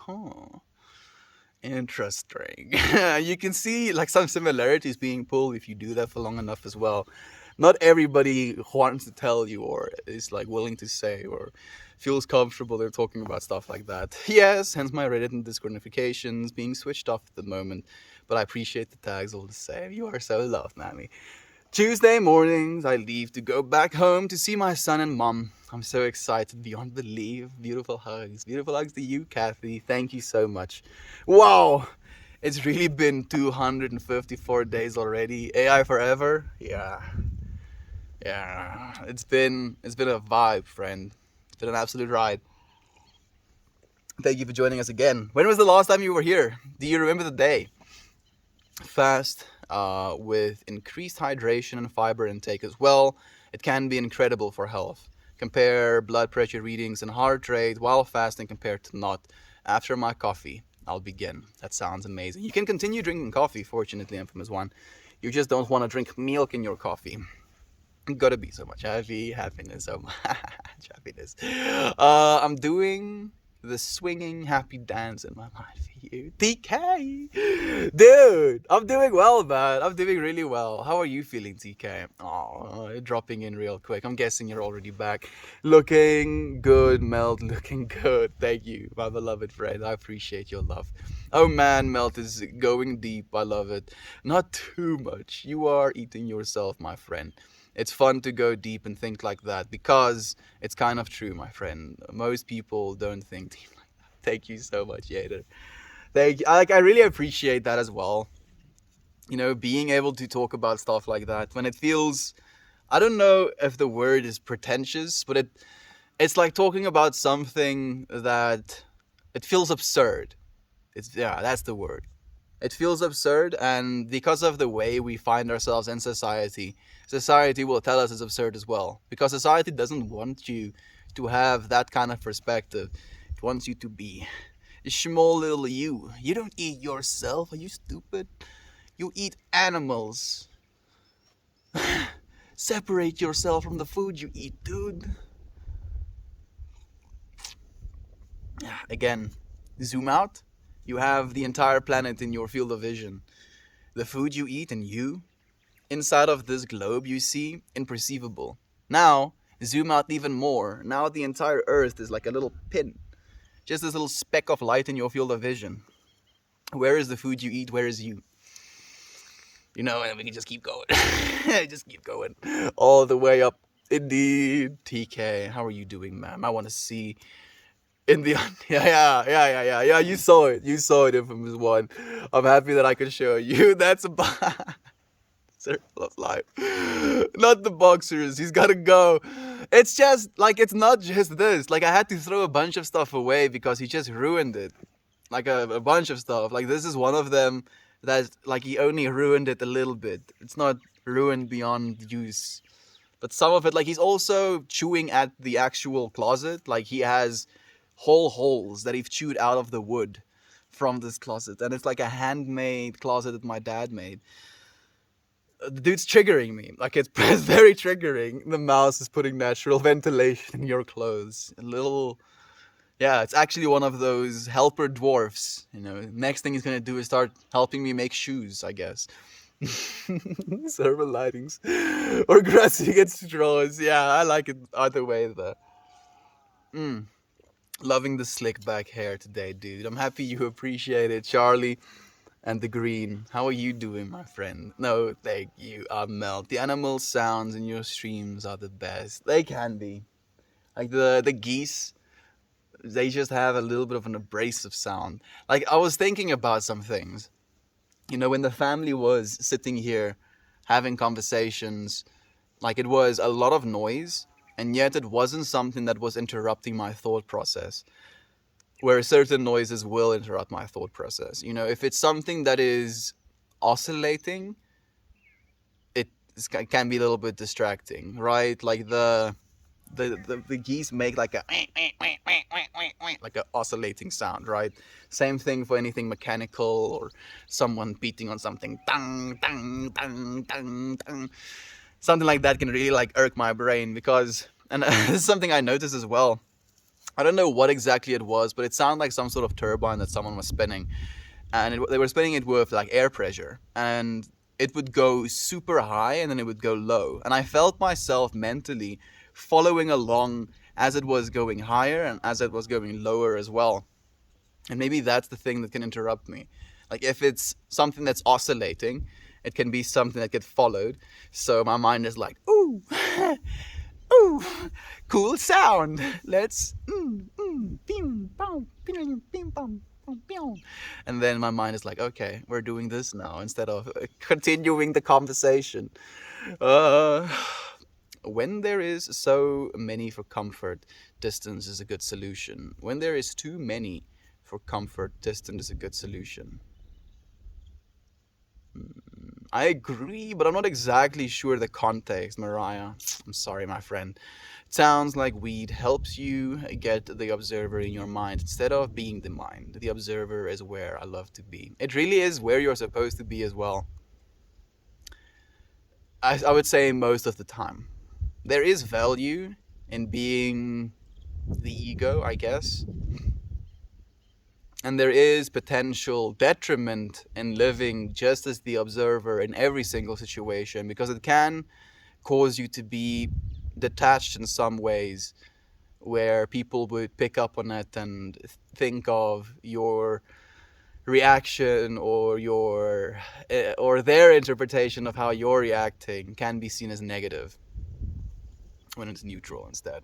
Interesting. You can see like some similarities being pulled if you do that for long enough as well. Not everybody wants to tell you or is like willing to say or feels comfortable they're talking about stuff like that. Yes, hence my Reddit and Discord notifications being switched off at the moment. But I appreciate the tags all the same. You are so loved, Mammy. Tuesday mornings, I leave to go back home to see my son and mom. I'm so excited beyond belief. Beautiful hugs. Beautiful hugs to you, Kathy. Thank you so much. Wow. It's really been 254 days already. AI forever? Yeah. Yeah. It's been a vibe, friend. It's been an absolute ride. Thank you for joining us again. When was the last time you were here? Do you remember the day? Fast with increased hydration and fiber intake as well. It can be incredible for health. Compare blood pressure readings and heart rate while fasting compared to not. After my coffee, I'll begin. That sounds amazing. You can continue drinking coffee, fortunately, Infamous One. You just don't want to drink milk in your coffee. Gotta be so much happiness, so much happiness. I'm doing the swinging happy dance in my mind for you, TK. Dude, I'm doing well, man. I'm doing really well. How are you feeling, TK? Oh, dropping in real quick. I'm guessing you're already back. Looking good, Melt. Looking good. Thank you, my beloved friend. I appreciate your love. Oh man, Melt is going deep. I love it. Not too much. You are eating yourself, my friend. It's fun to go deep and think like that because it's kind of true, my friend. Most people don't think deep like that. Thank you so much, Yader. Thank you. I really appreciate that as well. You know, being able to talk about stuff like that when it feels, I don't know if the word is pretentious, but it's like talking about something that it feels absurd. Yeah, that's the word. It feels absurd, and because of the way we find ourselves in society, society will tell us it's absurd as well. Because society doesn't want you to have that kind of perspective. It wants you to be a small little you. You don't eat yourself. Are you stupid? You eat animals. Separate yourself from the food you eat, dude. Again, zoom out. You have the entire planet in your field of vision. The food you eat and you, inside of this globe you see, imperceivable. Now, zoom out even more. Now the entire Earth is like a little pin. Just this little speck of light in your field of vision. Where is the food you eat? Where is you? You know, and we can just keep going. Just keep going. All the way up. Indeed. TK, how are you doing, ma'am? I want to see in the yeah. You saw it. You saw it, Infamous One. I'm happy that I could show you. That's a circle of life. Not the boxers. He's gotta go. It's just like it's not just this. Like I had to throw a bunch of stuff away because he just ruined it. Like a bunch of stuff. Like this is one of them that like he only ruined it a little bit. It's not ruined beyond use. But some of it, like he's also chewing at the actual closet. Like he has whole holes that he's chewed out of the wood from this closet. And it's like a handmade closet that my dad made. The dude's triggering me. Like it's very triggering. The mouse is putting natural ventilation in your clothes. A little, yeah, it's actually one of those helper dwarfs. You know, next thing he's gonna do is start helping me make shoes, I guess. Server lightings or grassing at straws. Yeah, I like it either way though. Loving the slick back hair today, dude. I'm happy you appreciate it, Charlie. And the green. How are you doing, my friend? No, thank you. Melt. The animal sounds in your streams are the best. They can be. Like the geese, they just have a little bit of an abrasive sound. Like I was thinking about some things. You know, when the family was sitting here having conversations, like it was a lot of noise, and yet it wasn't something that was interrupting my thought process. Where certain noises will interrupt my thought process. You know, if it's something that is oscillating, it can be a little bit distracting, right? Like the geese make like a like a oscillating sound, right? Same thing for anything mechanical or someone beating on something, dang, dang, dang, dang, dang. Something like that can really like irk my brain because, and this is something I noticed as well. I don't know what exactly it was, but it sounded like some sort of turbine that someone was spinning. and they were explaining it with like air pressure, and it would go super high and then it would go low, and I felt myself mentally following along as it was going higher and as it was going lower as well. And maybe that's the thing that can interrupt me. Like if it's something that's oscillating, it can be something that gets followed. So my mind is like, ooh, ooh, cool sound. Let's, bing, bong, bing, bing, bong. And then my mind is like, okay, we're doing this now instead of continuing the conversation. Uh, when there is so many for comfort, distance is a good solution. When there is too many for comfort, distance is a good solution. I agree, but I'm not exactly sure the context, Mariah. I'm sorry, my friend. It sounds like weed helps you get the observer in your mind instead of being the mind. The observer is where I love to be. It really is where you're supposed to be as well. I would say most of the time. There is value in being the ego, I guess. And there is potential detriment in living just as the observer in every single situation, because it can cause you to be detached in some ways where people would pick up on it and think of your reaction or their interpretation of how you're reacting can be seen as negative when it's neutral instead.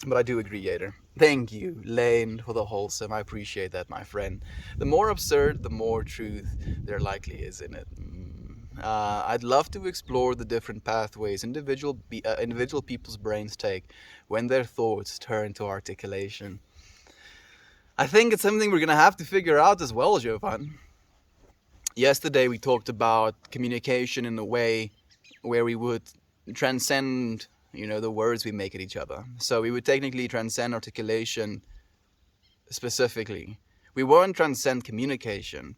But I do agree, Yater. Thank you, Lane, for the wholesome. I appreciate that, my friend. The more absurd, the more truth there likely is in it. I'd love to explore the different pathways individual people's brains take when their thoughts turn to articulation. I think it's something we're going to have to figure out as well, Jovan. Yesterday we talked about communication in a way where we would transcend the words we make at each other. So we would technically transcend articulation specifically. We won't transcend communication,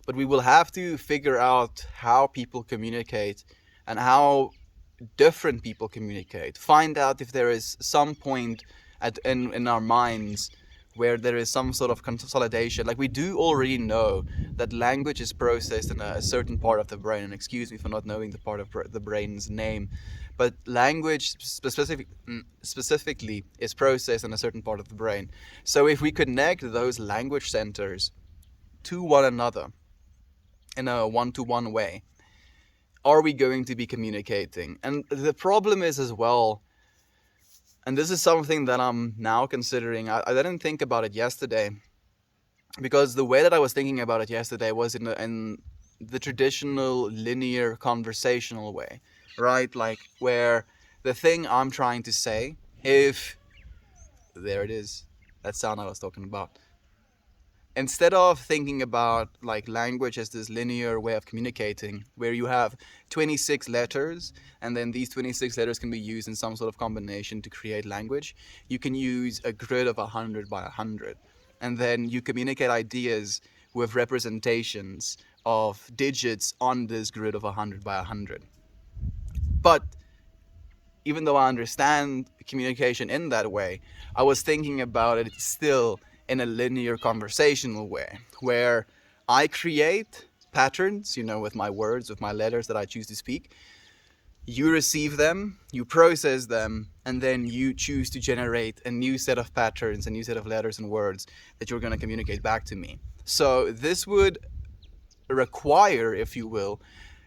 but we will have to figure out how people communicate and how different people communicate. Find out if there is some point in our minds where there is some sort of consolidation. Like we do already know that language is processed in a certain part of the brain, and excuse me for not knowing the part of the brain's name, but language specifically is processed in a certain part of the brain. So if we connect those language centers to one another in a one-to-one way, are we going to be communicating? And the problem is as well, and this is something that I'm now considering. I didn't think about it yesterday, because the way that I was thinking about it yesterday was in the traditional linear conversational way, right? Like where the thing I'm trying to say, if there it is, that sound I was talking about. Instead of thinking about like language as this linear way of communicating where you have 26 letters and then these 26 letters can be used in some sort of combination to create language, you can use a grid of 100 by 100, and then you communicate ideas with representations of digits on this grid of 100 by 100. But even though I understand communication in that way, I was thinking about it still in a linear conversational way, where I create patterns, with my words, with my letters that I choose to speak. You receive them, you process them, and then you choose to generate a new set of patterns, a new set of letters and words that you're going to communicate back to me. So this would require, if you will,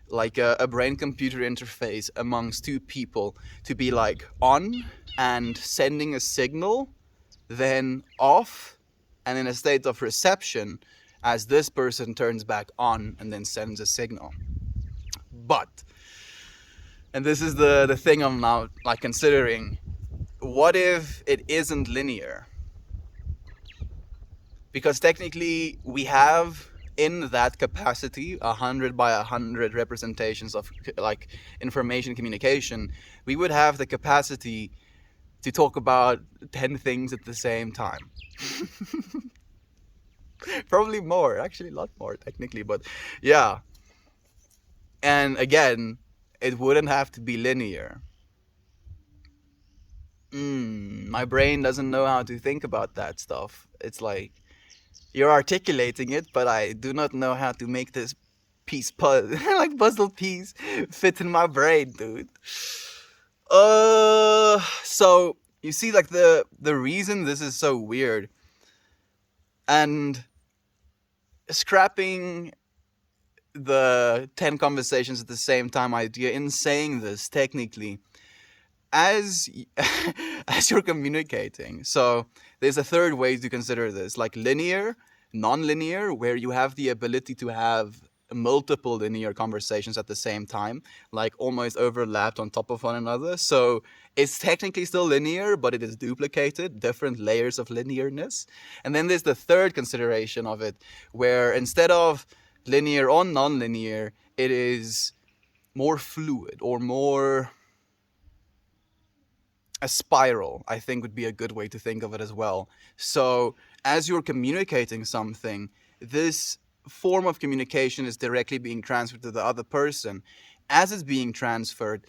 like a brain-computer interface amongst two people to be like on and sending a signal, then off, and in a state of reception as this person turns back on and then sends a signal. But, and this is the thing I'm now like considering, what if it isn't linear? Because technically we have in that capacity 100 by 100 representations of like information communication. We would have the capacity to talk about 10 things at the same time. Probably more, actually a lot more technically, but yeah. And again, it wouldn't have to be linear. My brain doesn't know how to think about that stuff. It's like you're articulating it, but I do not know how to make this like puzzle piece fit in my brain, dude. So you see, like the reason this is so weird, and scrapping the 10 conversations at the same time idea in saying this technically, as as you're communicating. So there's a third way to consider this, like linear, non-linear, where you have the ability to have multiple linear conversations at the same time, like almost overlapped on top of one another. So it's technically still linear, but it is duplicated, different layers of linearness. And then there's the third consideration of it, where instead of linear or non-linear, it is more fluid, or more a spiral, I think would be a good way to think of it as well. So as you're communicating something, this form of communication is directly being transferred to the other person. As it's being transferred,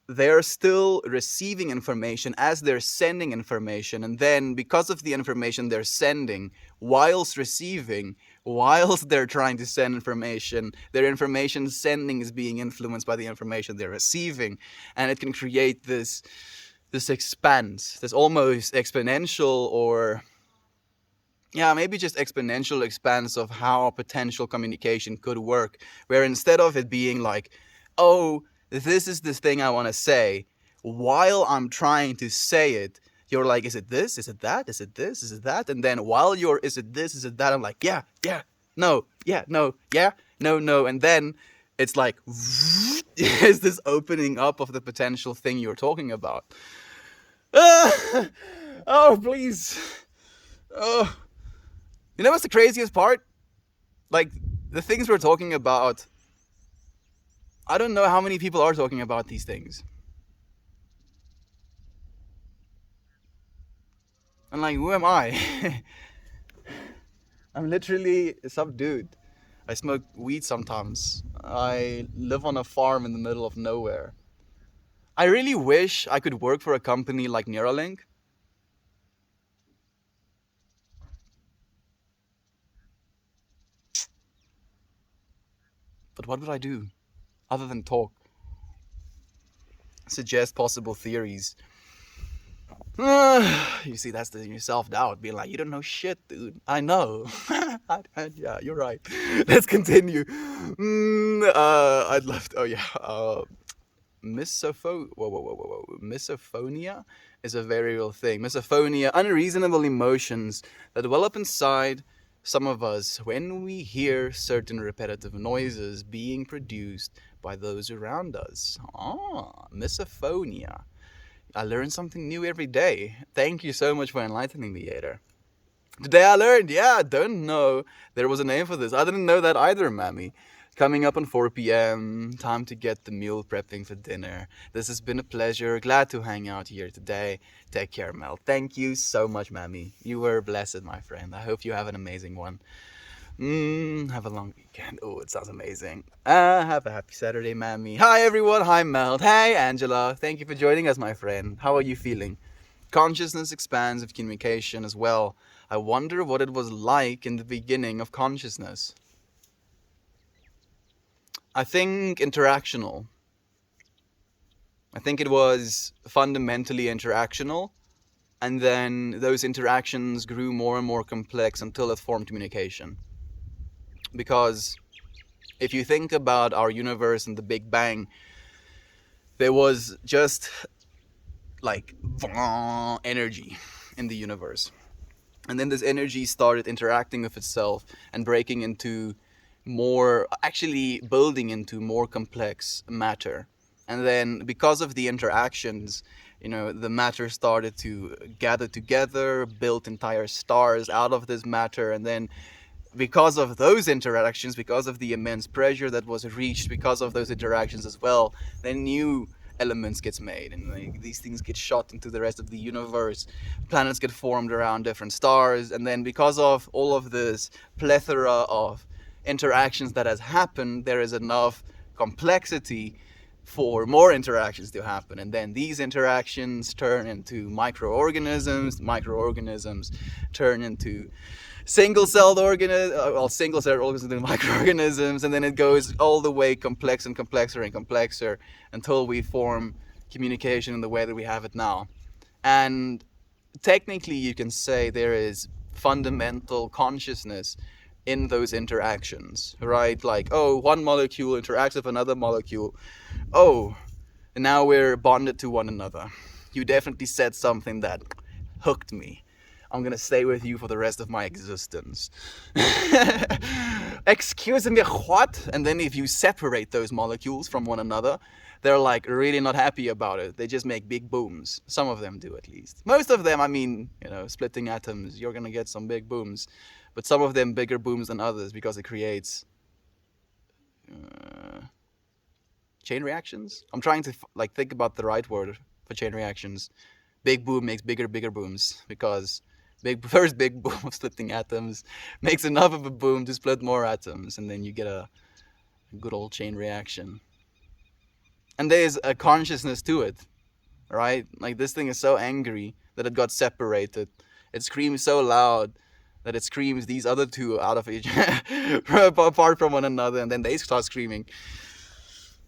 they're still receiving information as they're sending information, and then because of the information they're sending whilst receiving, whilst they're trying to send information, their information sending is being influenced by the information they're receiving, and it can create this expanse, this almost exponential, or yeah, maybe just exponential expanse of how potential communication could work, where instead of it being like, oh, this is this thing I want to say, while I'm trying to say it, you're like, is it this? Is it that? Is it this? Is it that? And then while you're, is it this? Is it that? I'm like, yeah, no, yeah, no, yeah, no. And then it's like, is this opening up of the potential thing you're talking about? Oh, please. Oh. You know what's the craziest part? Like, the things we're talking about, I don't know how many people are talking about these things. And like, who am I? I'm literally some dude. I smoke weed sometimes. I live on a farm in the middle of nowhere. I really wish I could work for a company like Neuralink. But what would I do other than talk? Suggest possible theories. You see, that's the self-doubt, being like, you don't know shit, dude. I know. Yeah, you're right. Let's continue. I'd love to, oh yeah. Misophonia is a very real thing. Misophonia, unreasonable emotions that well up inside some of us when we hear certain repetitive noises being produced by those around us. Misophonia. I learn something new every day. Thank you so much for enlightening me, Yader. Today I learned, yeah, don't know there was a name for this. I didn't know that either, Mammy. Coming up on 4 p.m., time to get the meal prepping for dinner. This has been a pleasure. Glad to hang out here today. Take care, Mel. Thank you so much, Mammy. You were blessed, my friend. I hope you have an amazing one. Have a long weekend. Oh, it sounds amazing. Have a happy Saturday, Mammy. Hi, everyone. Hi, Mel. Hey, Angela. Thank you for joining us, my friend. How are you feeling? Consciousness expands with communication as well. I wonder what it was like in the beginning of consciousness. I think interactional. I think it was fundamentally interactional, and then those interactions grew more and more complex until it formed communication. Because if you think about our universe and the Big Bang, there was just like energy in the universe. And then this energy started interacting with itself and breaking into more, actually building into more complex matter. And then because of the interactions, the matter started to gather together, built entire stars out of this matter. And then because of those interactions, because of the immense pressure that was reached, because of those interactions as well, then new elements gets made, and these things get shot into the rest of the universe. Planets get formed around different stars, and then because of all of this plethora of interactions that has happened, there is enough complexity for more interactions to happen, and then these interactions turn into microorganisms. Microorganisms turn into single-celled organisms into microorganisms, and then it goes all the way complex and complexer and complexer until we form communication in the way that we have it now. And technically you can say there is fundamental consciousness in those interactions, right? Like, oh, one molecule interacts with another molecule. Oh, and now we're bonded to one another. You definitely said something that hooked me. I'm gonna stay with you for the rest of my existence. Excuse me, what? And then if you separate those molecules from one another, they're like really not happy about it. They just make big booms. Some of them do, at least. Most of them, I mean, splitting atoms, you're gonna get some big booms. But some of them bigger booms than others because it creates chain reactions. I'm trying to think about the right word for chain reactions. Big boom makes bigger booms because first big boom of splitting atoms makes enough of a boom to split more atoms, and then you get a good old chain reaction. And there's a consciousness to it, right? Like, this thing is so angry that it got separated. It screams so loud that it screams these other two out of each apart from one another, and then they start screaming.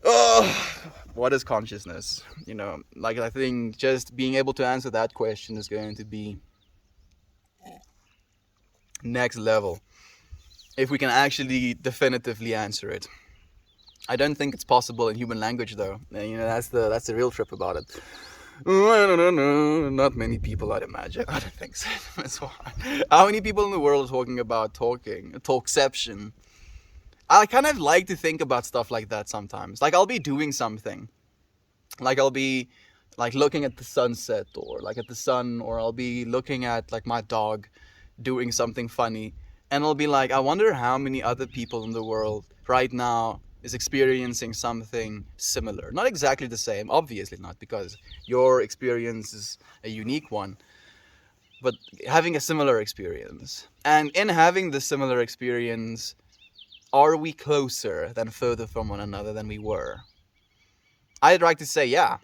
Oh, what is consciousness? I think just being able to answer that question is going to be next level if we can actually definitively answer it. I don't think it's possible in human language, though. That's the real trip about it. I don't know. Not many people, I'd imagine. I don't think so. That's why. How many people in the world are talking about talkception? I kind of like to think about stuff like that sometimes. Like, I'll be doing something. Like, I'll be looking at the sunset, or at the sun, or I'll be looking at my dog doing something funny, and I'll be like, I wonder how many other people in the world right now is experiencing something similar. Not exactly the same, obviously not, because your experience is a unique one, but having a similar experience. And in having the similar experience, are we closer than further from one another than we were? I'd like to say yeah.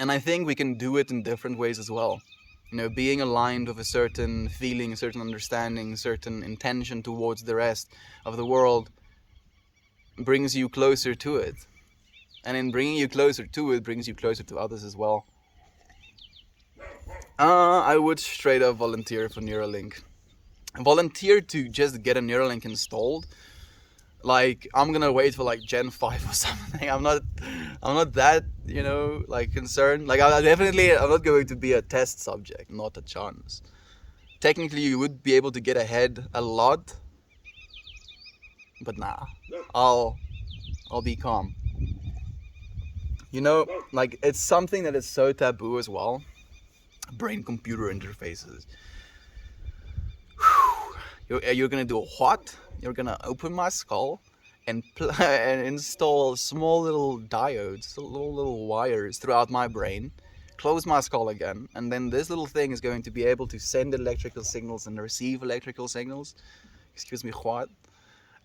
And I think we can do it in different ways as well. Being aligned with a certain feeling, a certain understanding, a certain intention towards the rest of the world brings you closer to it. And in bringing you closer to it, brings you closer to others as well. I would straight up volunteer for Neuralink. Volunteer to just get a Neuralink installed. I'm gonna wait for Gen 5 or something. I'm not that, concerned. I'm not going to be a test subject, not a chance. Technically, you would be able to get ahead a lot, but nah, I'll be calm. It's something that is so taboo as well. Brain-computer interfaces. You're gonna do what? You're gonna open my skull and install small little diodes, little wires throughout my brain, close my skull again, and then this little thing is going to be able to send electrical signals and receive electrical signals. Excuse me, what?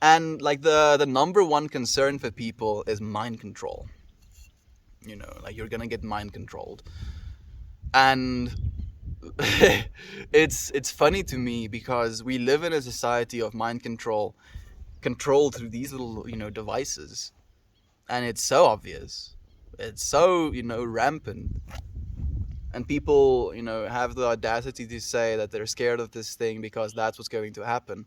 And the number one concern for people is mind control. You're gonna get mind controlled. And it's funny to me because we live in a society of mind control, controlled through these little devices, and it's so obvious, it's so rampant, and people have the audacity to say that they're scared of this thing because that's what's going to happen.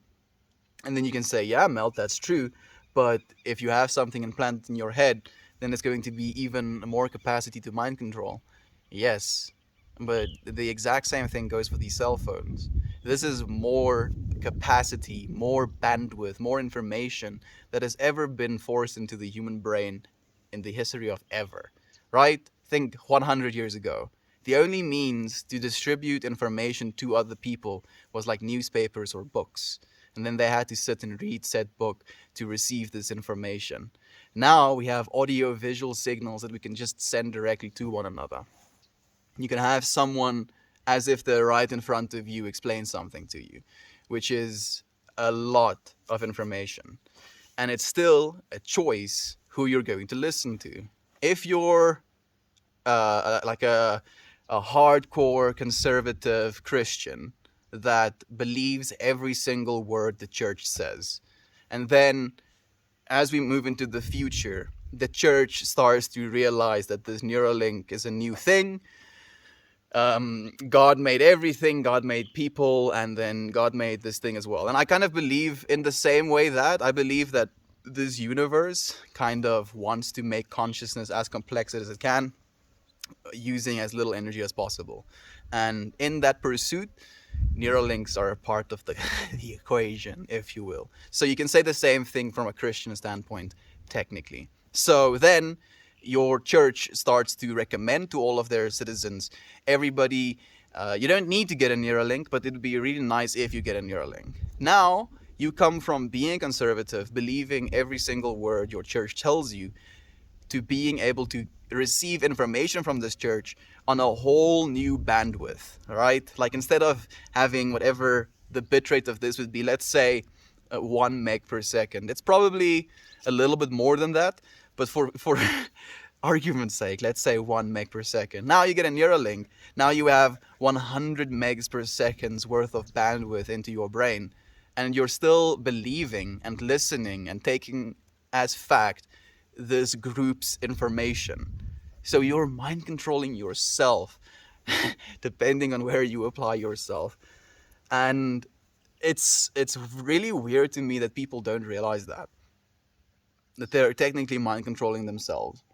And then you can say, yeah, Melt, that's true, but if you have something implanted in your head, then it's going to be even more capacity to mind control. Yes, but the exact same thing goes for these cell phones. This is more capacity, more bandwidth, more information that has ever been forced into the human brain in the history of ever, right? Think 100 years ago. The only means to distribute information to other people was newspapers or books. And then they had to sit and read said book to receive this information. Now we have audio-visual signals that we can just send directly to one another. You can have someone, as if they're right in front of you, explain something to you, which is a lot of information. And it's still a choice who you're going to listen to. If you're like a hardcore conservative Christian that believes every single word the church says, and then as we move into the future, the church starts to realize that this Neuralink is a new thing. God made everything, God made people, and then God made this thing as well. And I kind of believe in the same way that I believe that this universe kind of wants to make consciousness as complex as it can, using as little energy as possible. And in that pursuit, Neuralinks are a part of the equation, if you will. So you can say the same thing from a Christian standpoint, technically. So then your church starts to recommend to all of their citizens, everybody, you don't need to get a Neuralink, but it would be really nice if you get a Neuralink. Now, you come from being conservative, believing every single word your church tells you, to being able to receive information from this church on a whole new bandwidth, right? Like instead of having whatever the bitrate of this would be, let's say 1 meg per second. It's probably a little bit more than that, but for argument's sake, let's say 1 meg per second. Now you get a Neuralink. Now you have 100 megs per second's worth of bandwidth into your brain, and you're still believing and listening and taking as fact this group's information. So you're mind controlling yourself depending on where you apply yourself. And it's really weird to me that people don't realize that they're technically mind controlling themselves,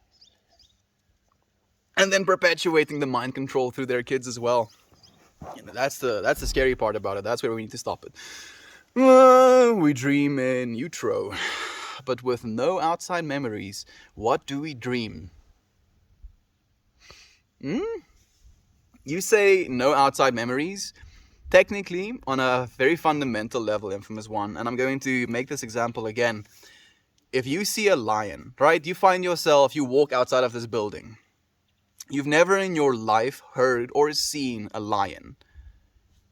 and then perpetuating the mind control through their kids as well. You know, that's the scary part about it. That's where we need to stop it. We dream in utero, but with no outside memories, what do we dream? You say no outside memories? Technically, on a very fundamental level, infamous one, and I'm going to make this example again. If you see a lion, right, you find yourself, you walk outside of this building. You've never in your life heard or seen a lion,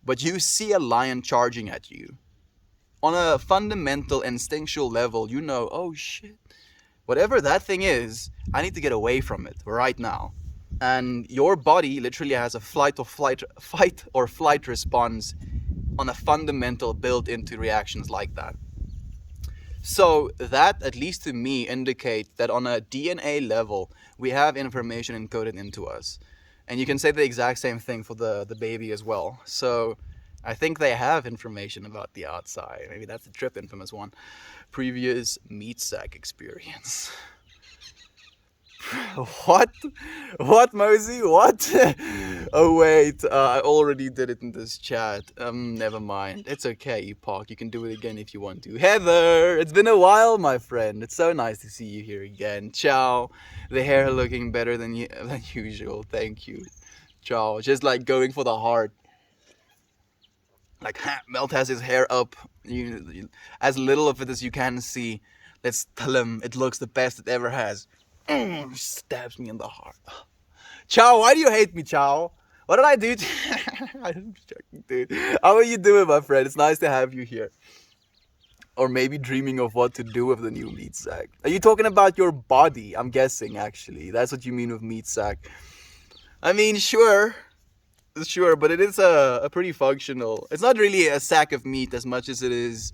but you see a lion charging at you. On a fundamental instinctual level, you know, oh shit, whatever that thing is, I need to get away from it right now. And your body literally has a fight or flight response on a fundamental built into reactions like that. So that, at least to me, indicates that on a DNA level, we have information encoded into us. And you can say the exact same thing for the baby as well. So I think they have information about the outside. Maybe that's a trip, infamous one. Previous meat sack experience. What, Mosey? What? Oh wait, I already did it in this chat. Never mind. It's okay, Epoch. You can do it again if you want to. Heather, it's been a while, my friend. It's so nice to see you here again. Ciao. The hair looking better than usual. Thank you. Ciao. Just like going for the heart. Like Melt has his hair up. You, as little of it as you can see. Let's tell him it looks the best it ever has. Stabs me in the heart. Chow, why do you hate me, Chow? What did I do? I'm joking, dude. How are you doing, my friend? It's nice to have you here. Or maybe dreaming of what to do with the new meat sack. Are you talking about your body? I'm guessing, actually. That's what you mean with meat sack. I mean, sure, but it is a pretty functional... It's not really a sack of meat as much as it is...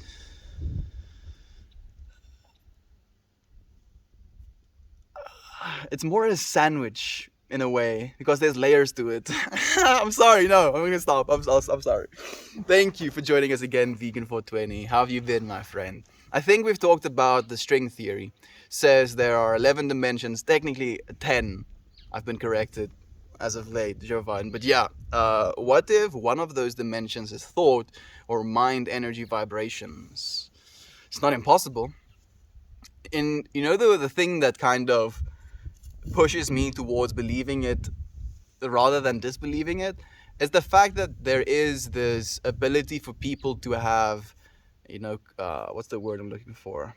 It's more a sandwich in a way, because there's layers to it. I'm sorry, no, I'm gonna stop. I'm sorry. Thank you for joining us again, Vegan420. How have you been, my friend? I think we've talked about the string theory. Says there are 11 dimensions, technically 10. I've been corrected as of late, Jovan. But yeah, what if one of those dimensions is thought or mind energy vibrations? It's not impossible. You know the thing that kind of pushes me towards believing it rather than disbelieving it is the fact that there is this ability for people to have, what's the word I'm looking for?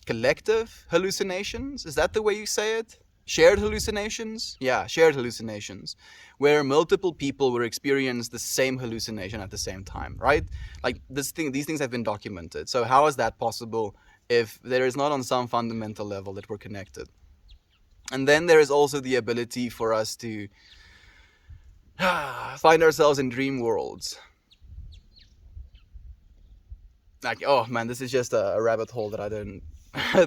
Collective hallucinations? Is that the way you say it? Shared hallucinations? Yeah, shared hallucinations, where multiple people will experience the same hallucination at the same time, right? Like these things have been documented. So how is that possible? if there is not on some fundamental level that we're connected. And then there is also the ability for us to find ourselves in dream worlds. Like, oh man, this is just a rabbit hole that I don't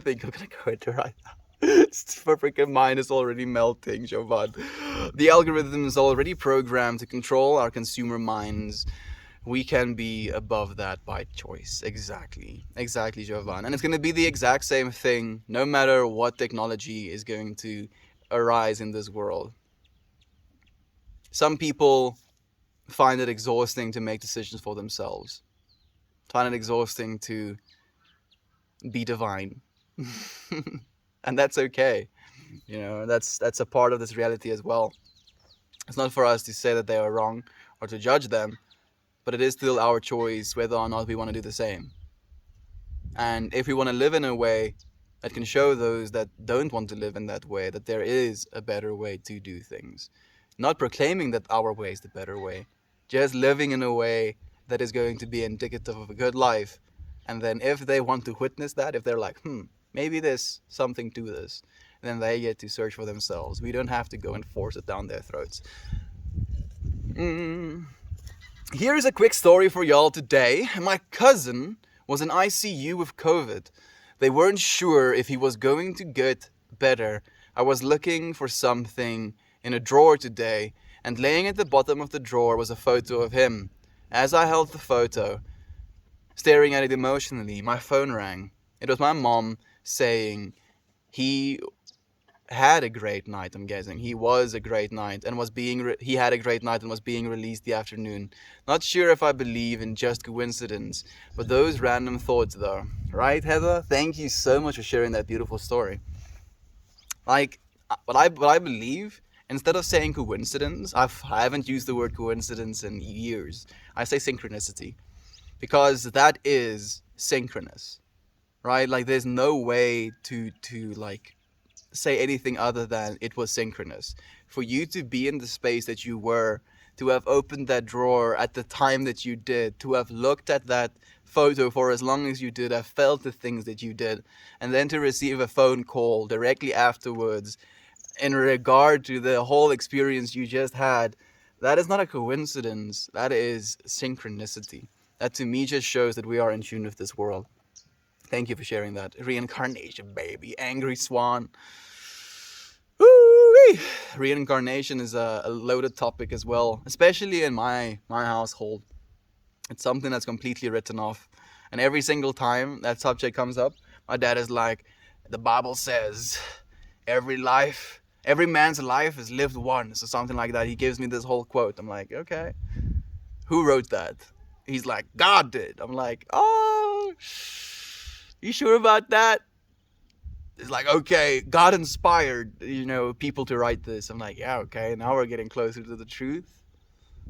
think I'm gonna go into right now. My freaking mind is already melting, Jovan. The algorithm is already programmed to control our consumer minds. We can be above that by choice. Exactly, Jovan. And it's going to be the exact same thing no matter what technology is going to arise in this world. Some people find it exhausting to make decisions for themselves, find it exhausting to be divine. And that's okay. That's a part of this reality as well. It's not for us to say that they are wrong or to judge them, but it is still our choice whether or not we want to do the same. And if we want to live in a way that can show those that don't want to live in that way that there is a better way to do things, not proclaiming that our way is the better way, just living in a way that is going to be indicative of a good life. And then if they want to witness that, if they're like, maybe there's something to this, then they get to search for themselves. We don't have to go and force it down their throats. Here's a quick story for y'all today. My cousin was in ICU with COVID. They weren't sure if he was going to get better. I was looking for something in a drawer today, and laying at the bottom of the drawer was a photo of him. As I held the photo, staring at it emotionally, my phone rang. It was my mom saying he had a great night. I'm guessing he was a great night and was being he had a great night and was being released the afternoon. Not sure if I believe in just coincidence, but those random thoughts though, right, Heather? Thank you so much for sharing that beautiful story. Like, what I believe, instead of saying coincidence, I haven't used the word coincidence in years. I say synchronicity, because that is synchronous, right? Like, there's no way to like say anything other than it was synchronous. For you to be in the space that you were, to have opened that drawer at the time that you did, to have looked at that photo for as long as you did, have felt the things that you did, and then to receive a phone call directly afterwards in regard to the whole experience you just had, that is not a coincidence. That is synchronicity. That to me just shows that we are in tune with this world. Thank you for sharing that. Reincarnation, baby. Angry swan. Woo-wee. Reincarnation is a loaded topic as well, especially in my household. It's something that's completely written off. And every single time that subject comes up, my dad is like, the Bible says, every man's life is lived once, or something like that. He gives me this whole quote. I'm like, okay, who wrote that? He's like, God did. I'm like, oh, you sure about that? It's like, okay, God inspired, people to write this. I'm like, yeah, okay, now we're getting closer to the truth.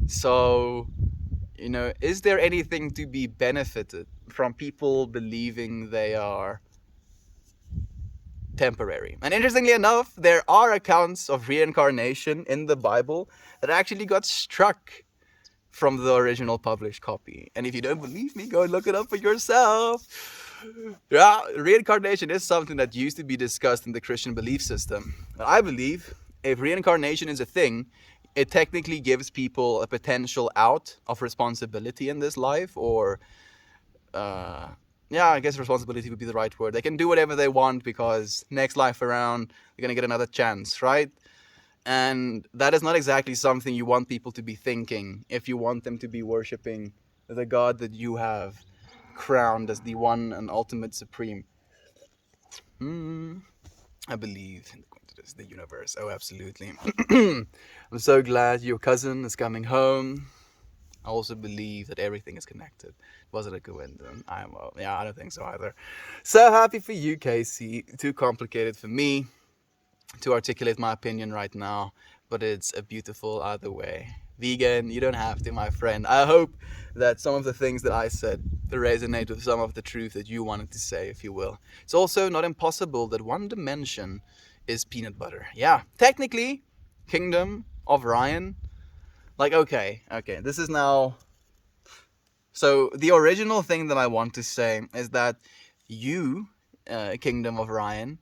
So, is there anything to be benefited from people believing they are temporary? And interestingly enough, there are accounts of reincarnation in the Bible that actually got struck from the original published copy. And if you don't believe me, go look it up for yourself. Yeah, reincarnation is something that used to be discussed in the Christian belief system. But I believe if reincarnation is a thing, it technically gives people a potential out of responsibility in this life, or I guess responsibility would be the right word. They can do whatever they want because next life around, they're going to get another chance, right? And that is not exactly something you want people to be thinking if you want them to be worshipping the God that you have crowned as the one and ultimate supreme. I believe in the universe. Oh, absolutely. I'm so glad your cousin is coming home. I also believe that everything is connected. Was it a coincidence? I don't think so either. So happy for you, Casey. Too complicated for me to articulate my opinion right now, but it's a beautiful either way. Vegan, you don't have to, my friend. I hope that some of the things that I said resonate with some of the truth that you wanted to say, if you will. It's also not impossible that one dimension is peanut butter. Yeah, technically, Kingdom of Ryan. Like, okay, this is now... So, the original thing that I want to say is that you kingdom of Ryan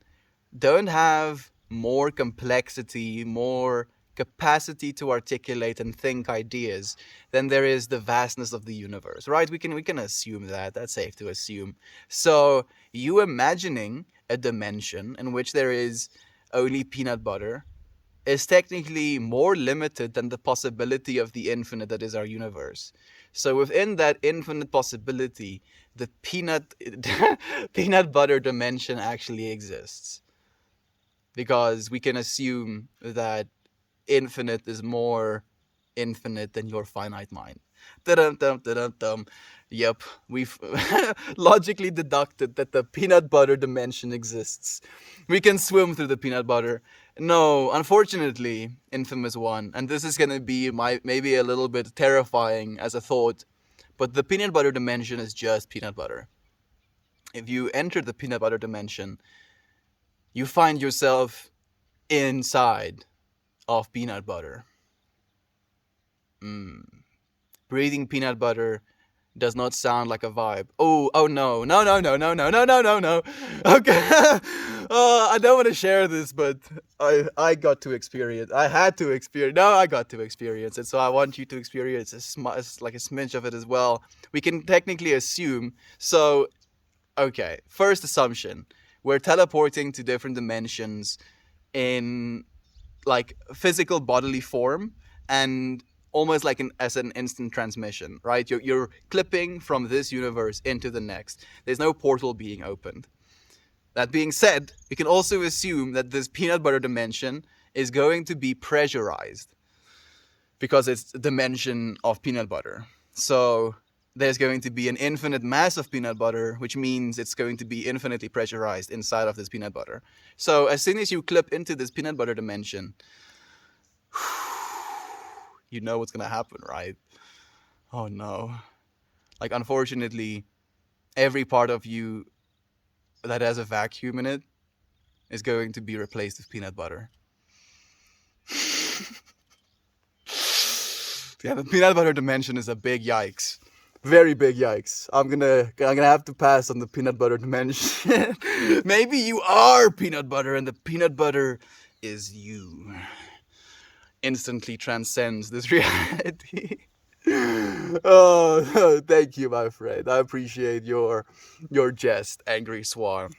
don't have more complexity, more capacity to articulate and think ideas than there is the vastness of the universe, right? We can assume that. That's safe to assume. So you imagining a dimension in which there is only peanut butter is technically more limited than the possibility of the infinite that is our universe. So within that infinite possibility, the peanut butter dimension actually exists, because we can assume that infinite is more infinite than your finite mind. Dum dum dum dum. Yep, we've logically deducted that the peanut butter dimension exists. We can swim through the peanut butter. No, unfortunately, infamous one, and this is gonna be maybe a little bit terrifying as a thought, but the peanut butter dimension is just peanut butter. If you enter the peanut butter dimension, you find yourself inside of peanut butter. Breathing peanut butter does not sound like a vibe. Oh no. Okay. I don't want to share this, but I got to experience. I had to experience. No, I got to experience it. So I want you to experience like a smidge of it as well. We can technically assume. So, okay. First assumption: we're teleporting to different dimensions in like physical bodily form, and almost like as an instant transmission, right? You're clipping from this universe into the next. There's no portal being opened. That being said, we can also assume that this peanut butter dimension is going to be pressurized because it's a dimension of peanut butter. So there's going to be an infinite mass of peanut butter, which means it's going to be infinitely pressurized inside of this peanut butter. So as soon as you clip into this peanut butter dimension, you know what's gonna happen, right? Oh no. Like, unfortunately, every part of you that has a vacuum in it is going to be replaced with peanut butter. Yeah, the peanut butter dimension is a big yikes. Very big yikes. I'm gonna have to pass on the peanut butter dimension. Maybe you are peanut butter and the peanut butter is you. Instantly transcends this reality. Oh, thank you, my friend. I appreciate your jest, Angry Swan.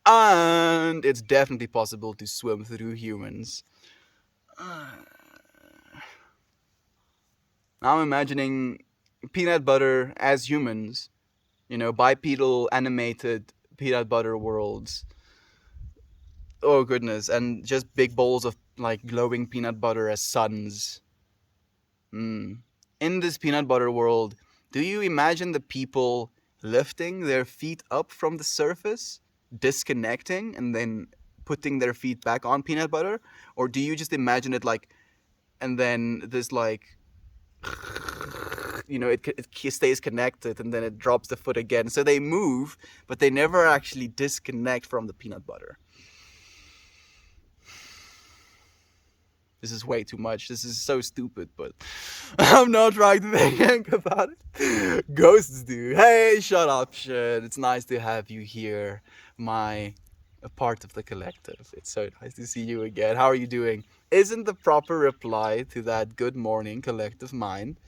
And it's definitely possible to swim through humans. I'm imagining peanut butter as humans, bipedal animated peanut butter worlds. Oh goodness, and just big bowls of like glowing peanut butter as suns. In this peanut butter world, do you imagine the people lifting their feet up from the surface, disconnecting, and then putting their feet back on peanut butter? Or do you just imagine it like, and then this like, it stays connected and then it drops the foot again? So they move, but they never actually disconnect from the peanut butter. This is way too much. This is so stupid, but I'm not trying to think about it. Ghosts do. Hey, shut up, shit. It's nice to have you here, a part of the collective. It's so nice to see you again. How are you doing? Isn't the proper reply to that good morning, collective mind?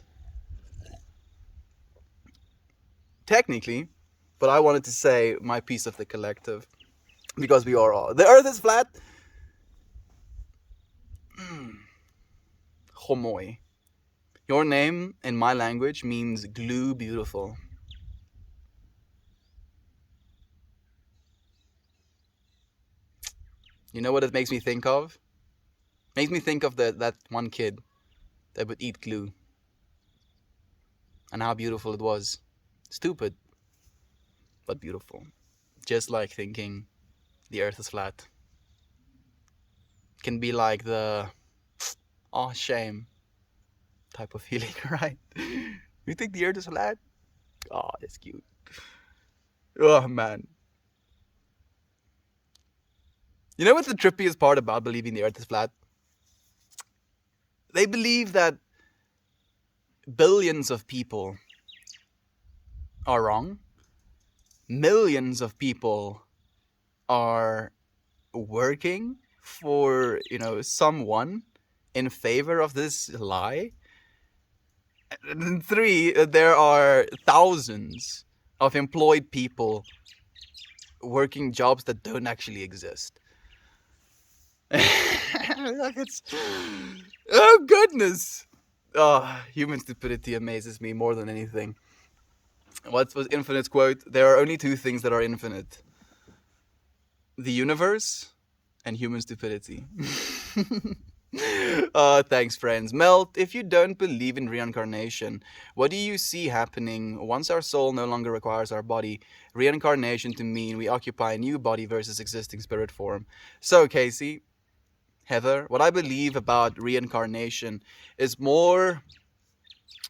Technically, but I wanted to say my piece of the collective, because we are all. The earth is flat. Homoi. Your name in my language means glue beautiful. You know what it makes me think of? Makes me think of that one kid that would eat glue. And how beautiful it was. Stupid, but beautiful. Just like thinking the earth is flat. Can be like the, oh, shame type of feeling, right? You think the earth is flat? Oh, that's cute. Oh, man. You know what's the trippiest part about believing the earth is flat? They believe that billions of people are wrong. Millions of people are working for, someone in favor of this lie. And then three, there are thousands of employed people working jobs that don't actually exist. Like it's, oh goodness. Oh, human stupidity amazes me more than anything. What was Infinite's quote? There are only two things that are infinite: the universe and human stupidity. Thanks, friends. Melt, if you don't believe in reincarnation, what do you see happening once our soul no longer requires our body? Reincarnation to mean we occupy a new body versus existing spirit form. So, Casey, Heather, what I believe about reincarnation is more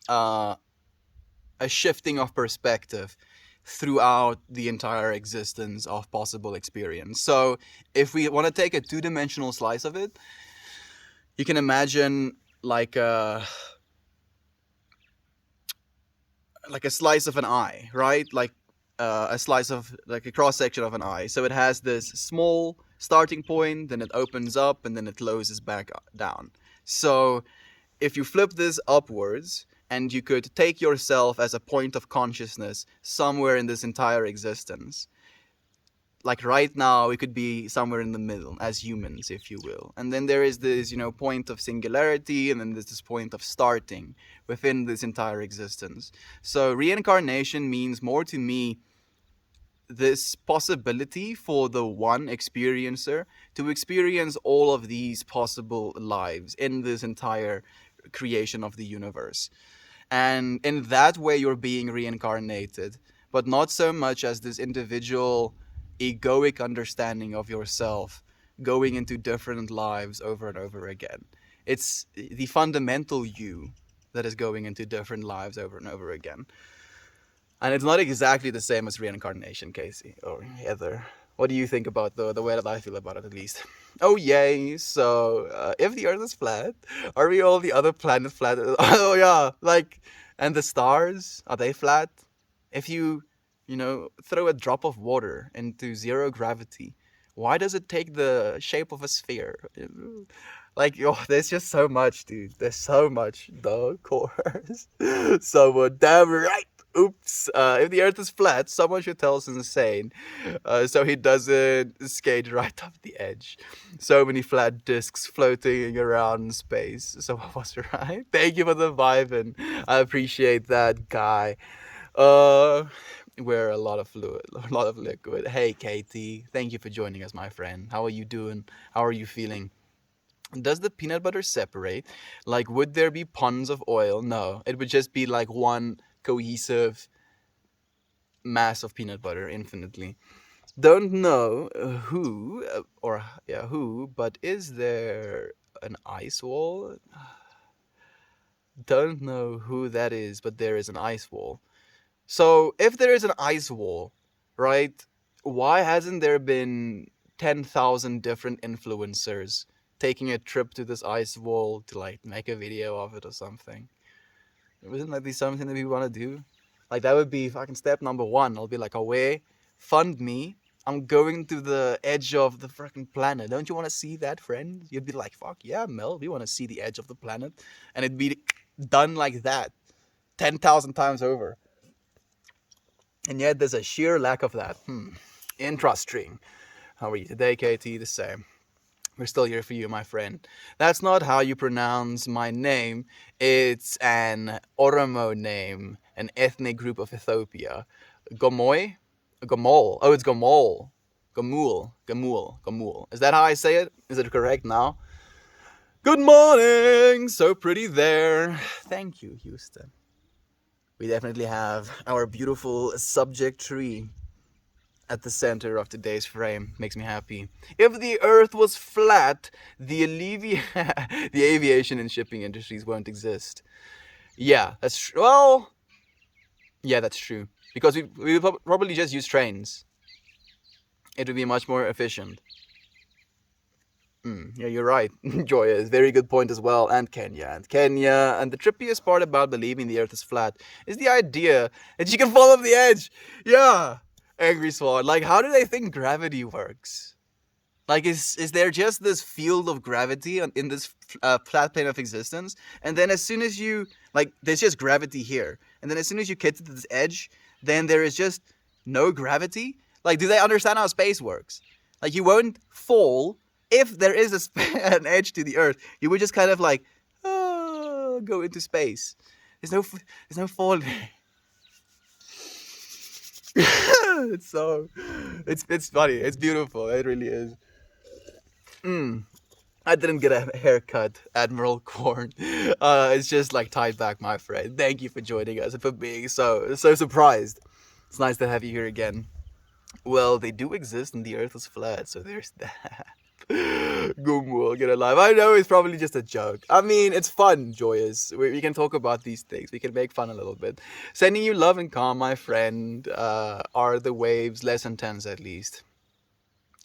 uh, a shifting of perspective throughout the entire existence of possible experience. So, if we want to take a two-dimensional slice of it, you can imagine like a slice of an eye, right? Like a slice of like a cross section of an eye. So it has this small starting point, then it opens up, and then it closes back down. So if you flip this upwards, and you could take yourself as a point of consciousness somewhere in this entire existence, like right now we could be somewhere in the middle as humans, if you will, and then there is this point of singularity, and then there's this point of starting within this entire existence. So reincarnation means more to me this possibility for the one experiencer to experience all of these possible lives in this entire creation of the universe, and in that way you're being reincarnated, but not so much as this individual egoic understanding of yourself going into different lives over and over again. It's the fundamental you that is going into different lives over and over again. And it's not exactly the same as reincarnation, Casey or Heather. What do you think about the way that I feel about it, at least? Oh, yay. So, if the Earth is flat, are we all the other planets flat? Oh, yeah. Like, and the stars, are they flat? If you throw a drop of water into zero gravity, why does it take the shape of a sphere? Like, oh, there's just so much, dude. There's so much. Of course. So, damn right. Oops. If the Earth is flat, someone should tell us insane, so he doesn't skate right off the edge. So many flat discs floating around in space. So I was right. Thank you for the vibe, and I appreciate that, guy. Uh, we're a lot of fluid, a lot of liquid. Hey, Katie, thank you for joining us, my friend. How are you doing? How are you feeling? Does the peanut butter separate? Like, would there be ponds of oil? No, it would just be like one cohesive mass of peanut butter infinitely. Don't know who, but is there an ice wall? Don't know who that is, but there is an ice wall. So if there is an ice wall, right, why hasn't there been 10,000 different influencers taking a trip to this ice wall to like make a video of it or something? Wouldn't that be something that we want to do? Like, that would be fucking step number one. I'll be like, away, fund me. I'm going to the edge of the fucking planet. Don't you want to see that, friend? You'd be like, fuck yeah, Mel, we want to see the edge of the planet. And it'd be done like that 10,000 times over. And yet there's a sheer lack of that. Interesting. How are you today, Katie? The same. We're still here for you, my friend. That's not how you pronounce my name. It's an Oromo name, an ethnic group of Ethiopia. Gomoy? Gomol. Oh, it's Gomol. Gamul. Gamul. Gamul. Is that how I say it? Is it correct now? Good morning! So pretty there. Thank you, Houston. We definitely have our beautiful subject tree at the center of today's frame. Makes me happy. If the Earth was flat, the the aviation and shipping industries won't exist. Yeah, that's true. Well, yeah, that's true. Because we would probably just use trains. It would be much more efficient. Yeah, you're right. Joya is very good point as well. And Kenya. And the trippiest part about believing the Earth is flat is the idea that you can fall off the edge. Yeah. Angry Swan. Like, how do they think gravity works? Like, is there just this field of gravity in this flat plane of existence? And then as soon as you, like, there's just gravity here. And then as soon as you get to this edge, then there is just no gravity? Like, do they understand how space works? Like, you won't fall if there is an edge to the Earth. You would just kind of like, go into space. There's no falling. It's funny. It's beautiful. It really is. I didn't get a haircut, Admiral Corn. It's just like tied back, my friend. Thank you for joining us and for being so surprised. It's nice to have you here again. Well, they do exist and the Earth is flat, so there's that. Gumwell, get alive. I know it's probably just a joke. I mean, it's fun, Joyous. We can talk about these things. We can make fun a little bit. Sending you love and calm, my friend. Are the waves less intense, at least?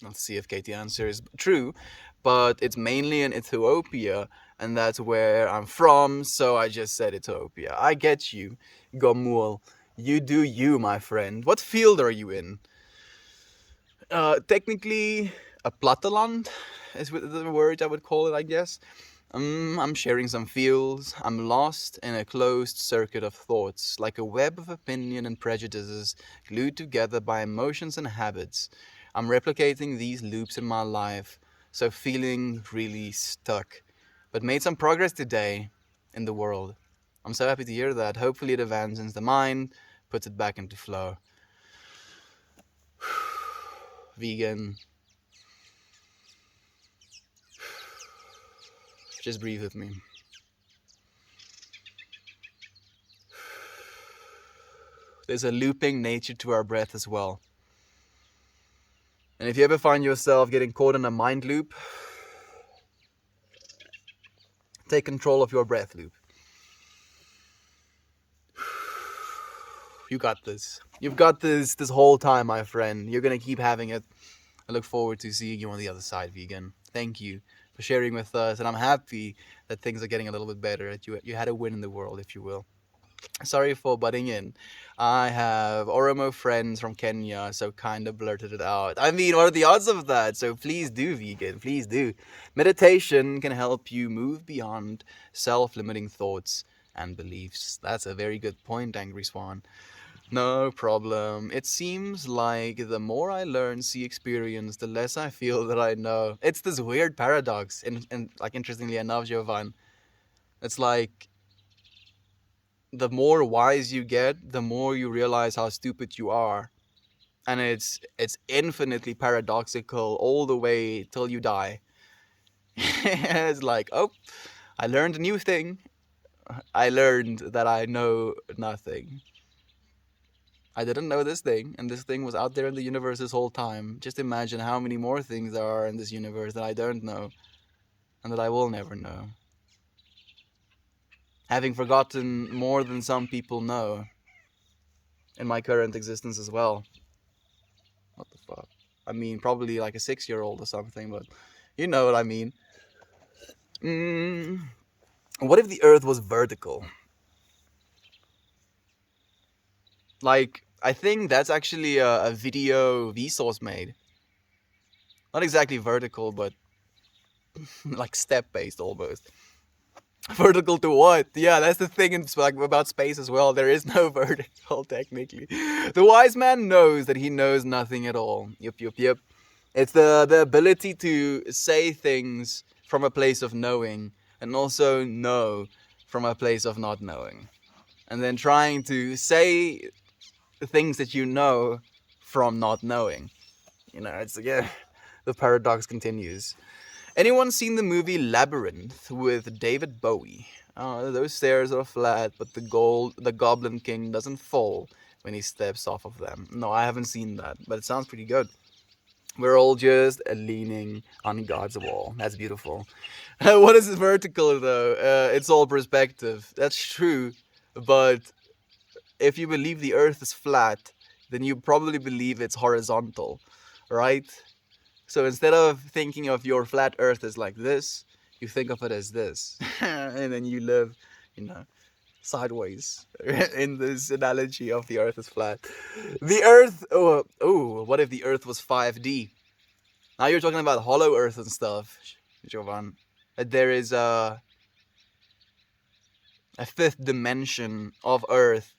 Let's see if Katie answers true, but it's mainly in Ethiopia, and that's where I'm from, so I just said Ethiopia. I get you, Gomul. You do you, my friend. What field are you in? Technically, a platteland is the word I would call it, I guess. I'm sharing some feels. I'm lost in a closed circuit of thoughts, like a web of opinion and prejudices glued together by emotions and habits. I'm replicating these loops in my life, so feeling really stuck. But made some progress today in the world. I'm so happy to hear that. Hopefully it advances the mind, puts it back into flow. Vegan. Just breathe with me. There's a looping nature to our breath as well. And if you ever find yourself getting caught in a mind loop, take control of your breath loop. You got this. You've got this whole time, my friend. You're going to keep having it. I look forward to seeing you on the other side, Vegan. Thank you for sharing with us. And I'm happy that things are getting a little bit better, that you had a win in the world, if you will. Sorry for butting in. I have Oromo friends from Kenya, so kind of blurted it out. I mean, what are the odds of that? So please do, Vegan. Please do. Meditation can help you move beyond self-limiting thoughts and beliefs. That's a very good point, Angry Swan. No problem. It seems like the more I learn, see, experience, the less I feel that I know. It's this weird paradox, and like interestingly enough, Jovan, it's like the more wise you get, the more you realize how stupid you are, and it's infinitely paradoxical all the way till you die. It's like, oh, I learned a new thing. I learned that I know nothing. I didn't know this thing, and this thing was out there in the universe this whole time. Just imagine how many more things there are in this universe that I don't know, and that I will never know. Having forgotten more than some people know in my current existence as well. What the fuck? I mean, probably like a 6-year-old or something, but you know what I mean. What if the Earth was vertical? Like, I think that's actually a video Vsauce made. Not exactly vertical, but like step-based almost. Vertical to what? Yeah, that's the thing about space as well. There is no vertical, technically. The wise man knows that he knows nothing at all. Yep. It's the ability to say things from a place of knowing, and also know from a place of not knowing. And then trying to say things that you know from not knowing. You know, it's again, the paradox continues. Anyone seen the movie Labyrinth with David Bowie? Oh, those stairs are flat, but the Goblin King doesn't fall when he steps off of them. No, I haven't seen that, but it sounds pretty good. We're all just leaning on God's wall. That's beautiful. What is vertical, though? It's all perspective. That's true, but if you believe the Earth is flat, then you probably believe it's horizontal, right? So instead of thinking of your flat Earth as like this, you think of it as this, and then you live, you know. sideways in this analogy of the Earth is flat. The Earth. Oh, what if the Earth was 5D? Now you're talking about hollow Earth and stuff, Jovan. There is a fifth dimension of Earth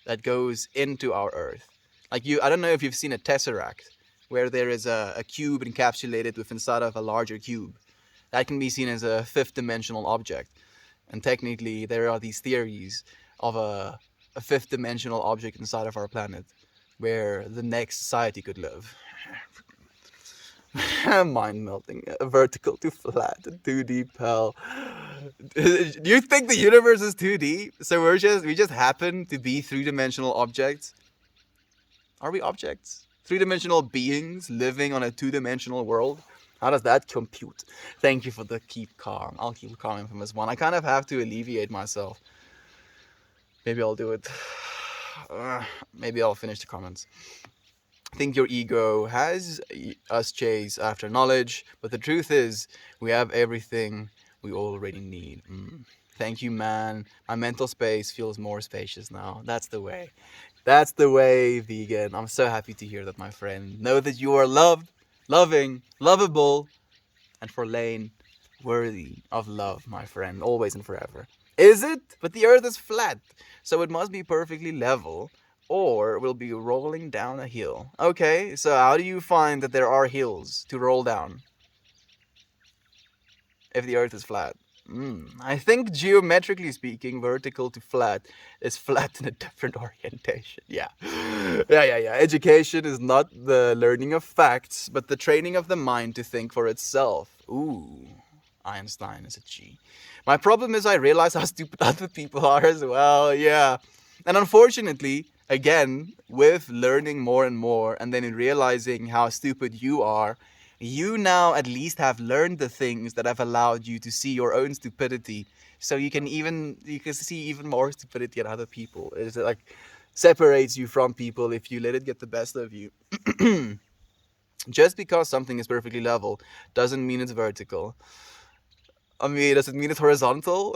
that goes into our Earth. Like I don't know if you've seen a tesseract, where there is a cube encapsulated within inside of a larger cube. That can be seen as a fifth dimensional object. And technically, there are these theories of a fifth dimensional object inside of our planet, where the next society could live. Mind melting. Vertical to flat. 2D pal. Do you think the universe is 2D? So we just happen to be three-dimensional objects? Are we objects? Three-dimensional beings living on a two-dimensional world? How does that compute? Thank you for the keep calm. I'll keep calm, Infamous One. I kind of have to alleviate myself. Maybe I'll do it. Maybe I'll finish the comments. I think your ego has us chase after knowledge, but the truth is, we have everything we already need. Thank you, man. My mental space feels more spacious now. That's the way. That's the way, vegan. I'm so happy to hear that, my friend. Know that you are loved, loving, lovable, and for Lane, worthy of love, my friend, always and forever. Is it? But the earth is flat, so it must be perfectly level, or we'll be rolling down a hill. Okay, so how do you find that there are hills to roll down if the earth is flat? I think geometrically speaking, vertical to flat is flat in a different orientation. Yeah. Education is not the learning of facts, but the training of the mind to think for itself. Ooh, Einstein is a G. My problem is I realize how stupid other people are as well. Yeah. And unfortunately, again, with learning more and more and then realizing how stupid you are, you now at least have learned the things that have allowed you to see your own stupidity, so you can see even more stupidity in other people. It's like separates you from people if you let it get the best of you. Just because something is perfectly level doesn't mean it's vertical. I mean, does it mean it's horizontal?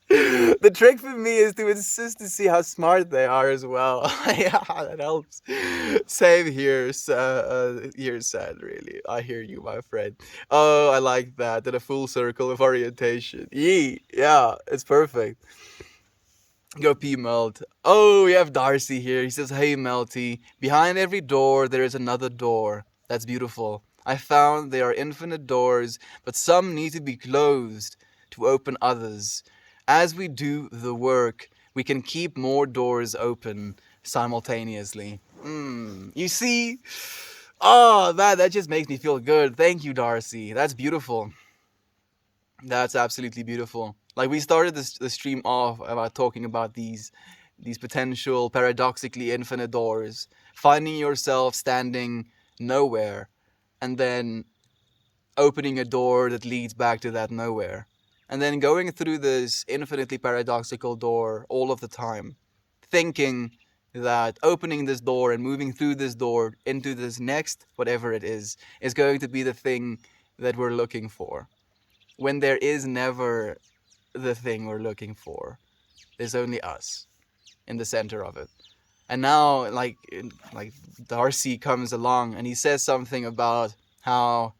The trick for me is to insist to see how smart they are as well. Yeah, that helps. Same here, here, sad, really. I hear you, my friend. Oh, I like that. In a full circle of orientation. Yee, yeah, it's perfect. Go P Melt. Oh, we have Darcy here. He says, hey, Melty. Behind every door, there is another door. That's beautiful. I found there are infinite doors, but some need to be closed to open others. As we do the work, we can keep more doors open simultaneously. You see? Oh, that just makes me feel good. Thank you, Darcy. That's beautiful. That's absolutely beautiful. Like, we started the stream off about talking about these potential paradoxically infinite doors, finding yourself standing nowhere and then opening a door that leads back to that nowhere, and then going through this infinitely paradoxical door all of the time, thinking that opening this door and moving through this door into this next whatever it is going to be the thing that we're looking for, when there is never the thing we're looking for. There's only us in the center of it. And now, like Darcy comes along and he says something about how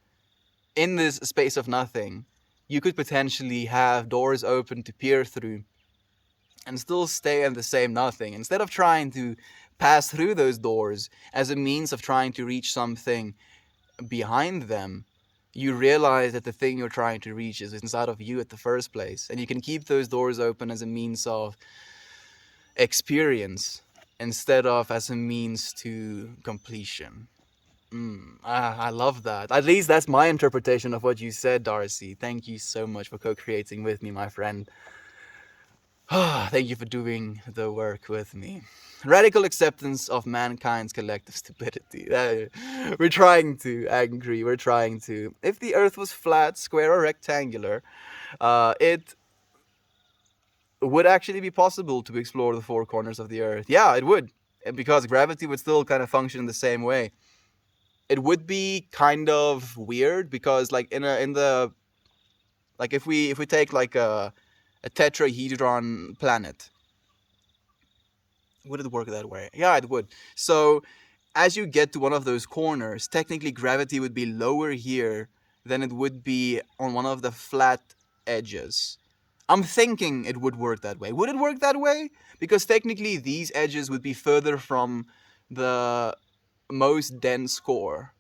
in this space of nothing, you could potentially have doors open to peer through and still stay in the same nothing. Instead of trying to pass through those doors as a means of trying to reach something behind them, you realize that the thing you're trying to reach is inside of you at the first place. And you can keep those doors open as a means of experience instead of as a means to completion. I love that. At least that's my interpretation of what you said, Darcy. Thank you so much for co-creating with me, my friend. Thank you for doing the work with me. Radical acceptance of mankind's collective stupidity. We're trying to, Angry, we're trying to. If the earth was flat, square, or rectangular, it would actually be possible to explore the four corners of the earth. Yeah, it would. Because gravity would still kind of function in the same way. It would be kind of weird because, like, if we take like a a tetrahedron planet. Would it work that way? Yeah, it would. So as you get to one of those corners, technically gravity would be lower here than it would be on one of the flat edges. I'm thinking it would work that way. Would it work that way? Because technically these edges would be further from the most dense core.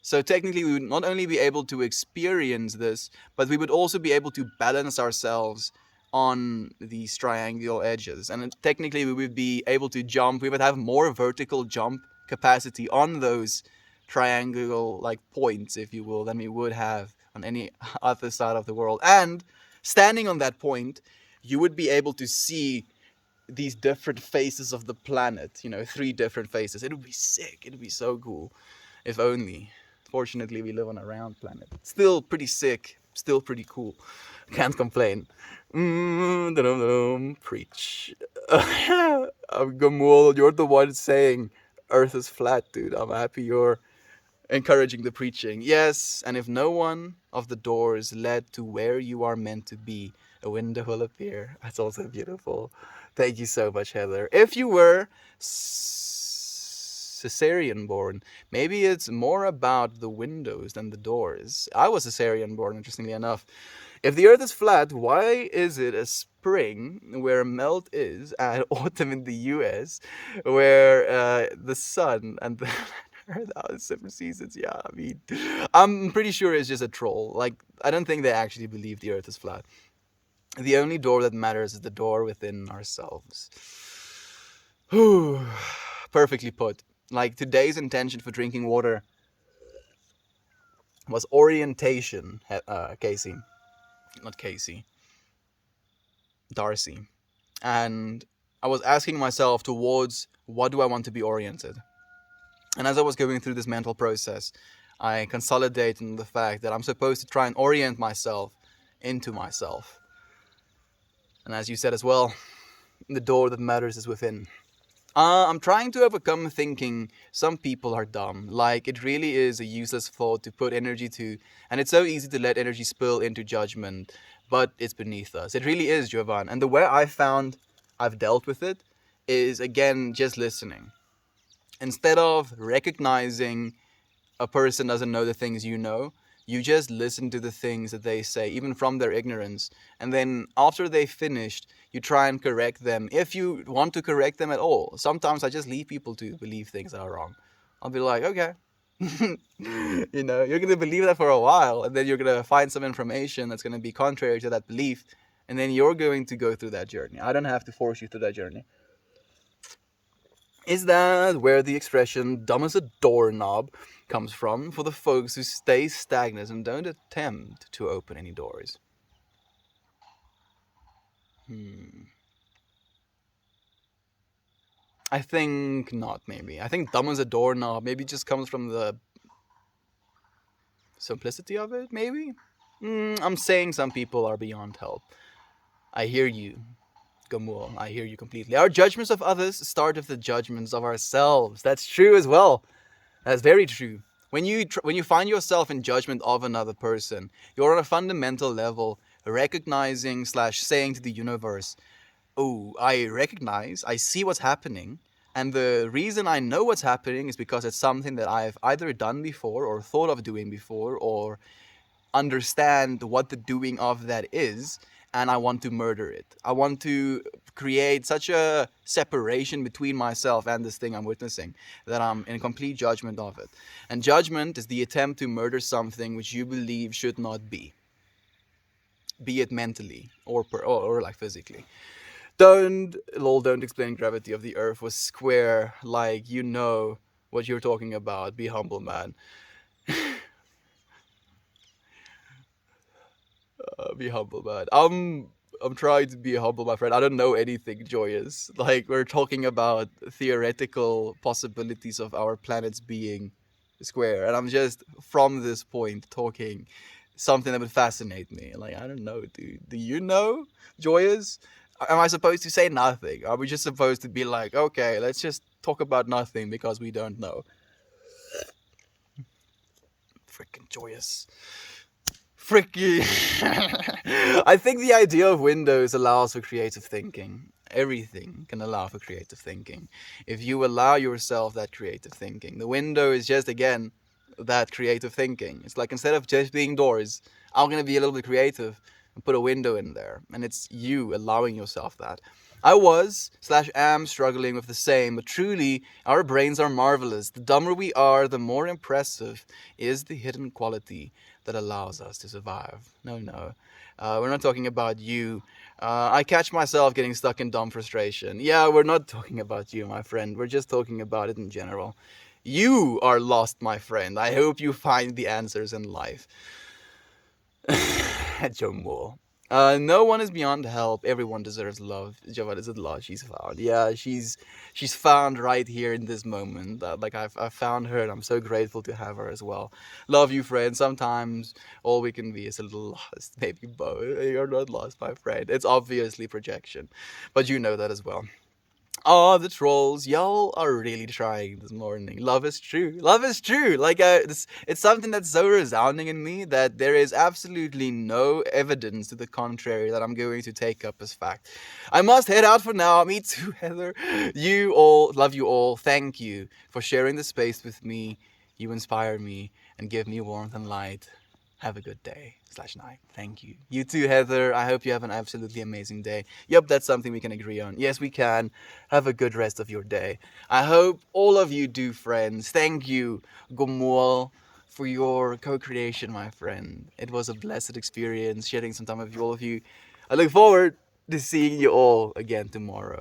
So technically we would not only be able to experience this, but we would also be able to balance ourselves on these triangular edges. And technically we would be able to jump. We would have more vertical jump capacity on those triangular like points, if you will, than we would have on any other side of the world. And standing on that point, you would be able to see these different faces of the planet, 3 different faces. It would be sick. It would be so cool. If only. Fortunately, we live on a round planet. Still pretty sick. Still pretty cool. Can't complain. Preach. Gamul, you're the one saying Earth is flat, dude. I'm happy you're encouraging the preaching. Yes, and if no one of the doors led to where you are meant to be, a window will appear. That's also beautiful. Thank you so much, Heather. If you were cesarean born, maybe it's more about the windows than the doors. I was cesarean born, interestingly enough. If the earth is flat, why is it a spring where melt is and autumn in the US where the sun and the earth are 7 seasons? Yeah, I mean, I'm pretty sure it's just a troll. Like, I don't think they actually believe the earth is flat. The only door that matters is the door within ourselves. Perfectly put. Like, today's intention for drinking water was orientation, Casey. Not Casey. Darcy. And I was asking myself towards what do I want to be oriented. And as I was going through this mental process, I consolidated on the fact that I'm supposed to try and orient myself into myself. And as you said as well, the door that matters is within. I'm trying to overcome thinking some people are dumb. Like, it really is a useless thought to put energy to, and it's so easy to let energy spill into judgment, but it's beneath us. It really is, Jovan. And the way I found I've dealt with it is, again, just listening. Instead of recognizing a person doesn't know the things you know, you just listen to the things that they say, even from their ignorance. And then after they've finished, you try and correct them, if you want to correct them at all. Sometimes I just leave people to believe things that are wrong. I'll be like, okay. You're going to believe that for a while, and then you're going to find some information that's going to be contrary to that belief, and then you're going to go through that journey. I don't have to force you through that journey. Is that where the expression dumb as a doorknob comes from for the folks who stay stagnant and don't attempt to open any doors? I think not, maybe. I think dumb as a doorknob maybe just comes from the simplicity of it, maybe? I'm saying some people are beyond help. I hear you, Gamul. I hear you completely. Our judgments of others start with the judgments of ourselves. That's true as well. That's very true. When you find yourself in judgment of another person, you're on a fundamental level recognizing / saying to the universe, oh, I see what's happening, and the reason I know what's happening is because it's something that I've either done before or thought of doing before or understand what the doing of that is, and I want to murder it. I want to create such a separation between myself and this thing I'm witnessing that I'm in complete judgment of it. And judgment is the attempt to murder something which you believe should not be it mentally or like physically. Don't explain gravity of the earth was square, like you know what you're talking about. Be humble, man. Be humble, man. I'm trying to be humble, my friend. I don't know anything joyous. Like, we're talking about theoretical possibilities of our planets being square, and I'm just from this point talking something that would fascinate me. Like, I don't know, dude. Do you know, joyous? Am I supposed to say nothing? Are we just supposed to be like, okay, let's just talk about nothing because we don't know? Freaking joyous. Fricky. I think the idea of windows allows for creative thinking. Everything can allow for creative thinking. If you allow yourself that creative thinking, the window is just, again, that creative thinking. It's like, instead of just being doors, I'm going to be a little bit creative and put a window in there. And it's you allowing yourself that. I was/am struggling with the same, but truly, our brains are marvelous. The dumber we are, the more impressive is the hidden quality that allows us to survive. No. We're not talking about you. I catch myself getting stuck in dumb frustration. Yeah, we're not talking about you, my friend. We're just talking about it in general. You are lost, my friend. I hope you find the answers in life. Joe Moore. No one is beyond help. Everyone deserves love. Javad is the love she's found. Yeah, she's found right here in this moment. Like, I've found her, and I'm so grateful to have her as well. Love you, friend. Sometimes all we can be is a little lost. Maybe, Bo, you're not lost, my friend. It's obviously projection, but you know that as well. Oh, the trolls, y'all are really trying this morning. Love is true. Love is true. Like, it's something that's so resounding in me that there is absolutely no evidence to the contrary that I'm going to take up as fact. I must head out for now. Me too, Heather. You all, love you all. Thank you for sharing the space with me. You inspire me and give me warmth and light. Have a good day/night. Thank you. You too, Heather. I hope you have an absolutely amazing day. Yep, that's something we can agree on. Yes, we can. Have a good rest of your day. I hope all of you do, friends. Thank you, Gomol, for your co-creation, my friend. It was a blessed experience sharing some time with all of you. I look forward to seeing you all again tomorrow.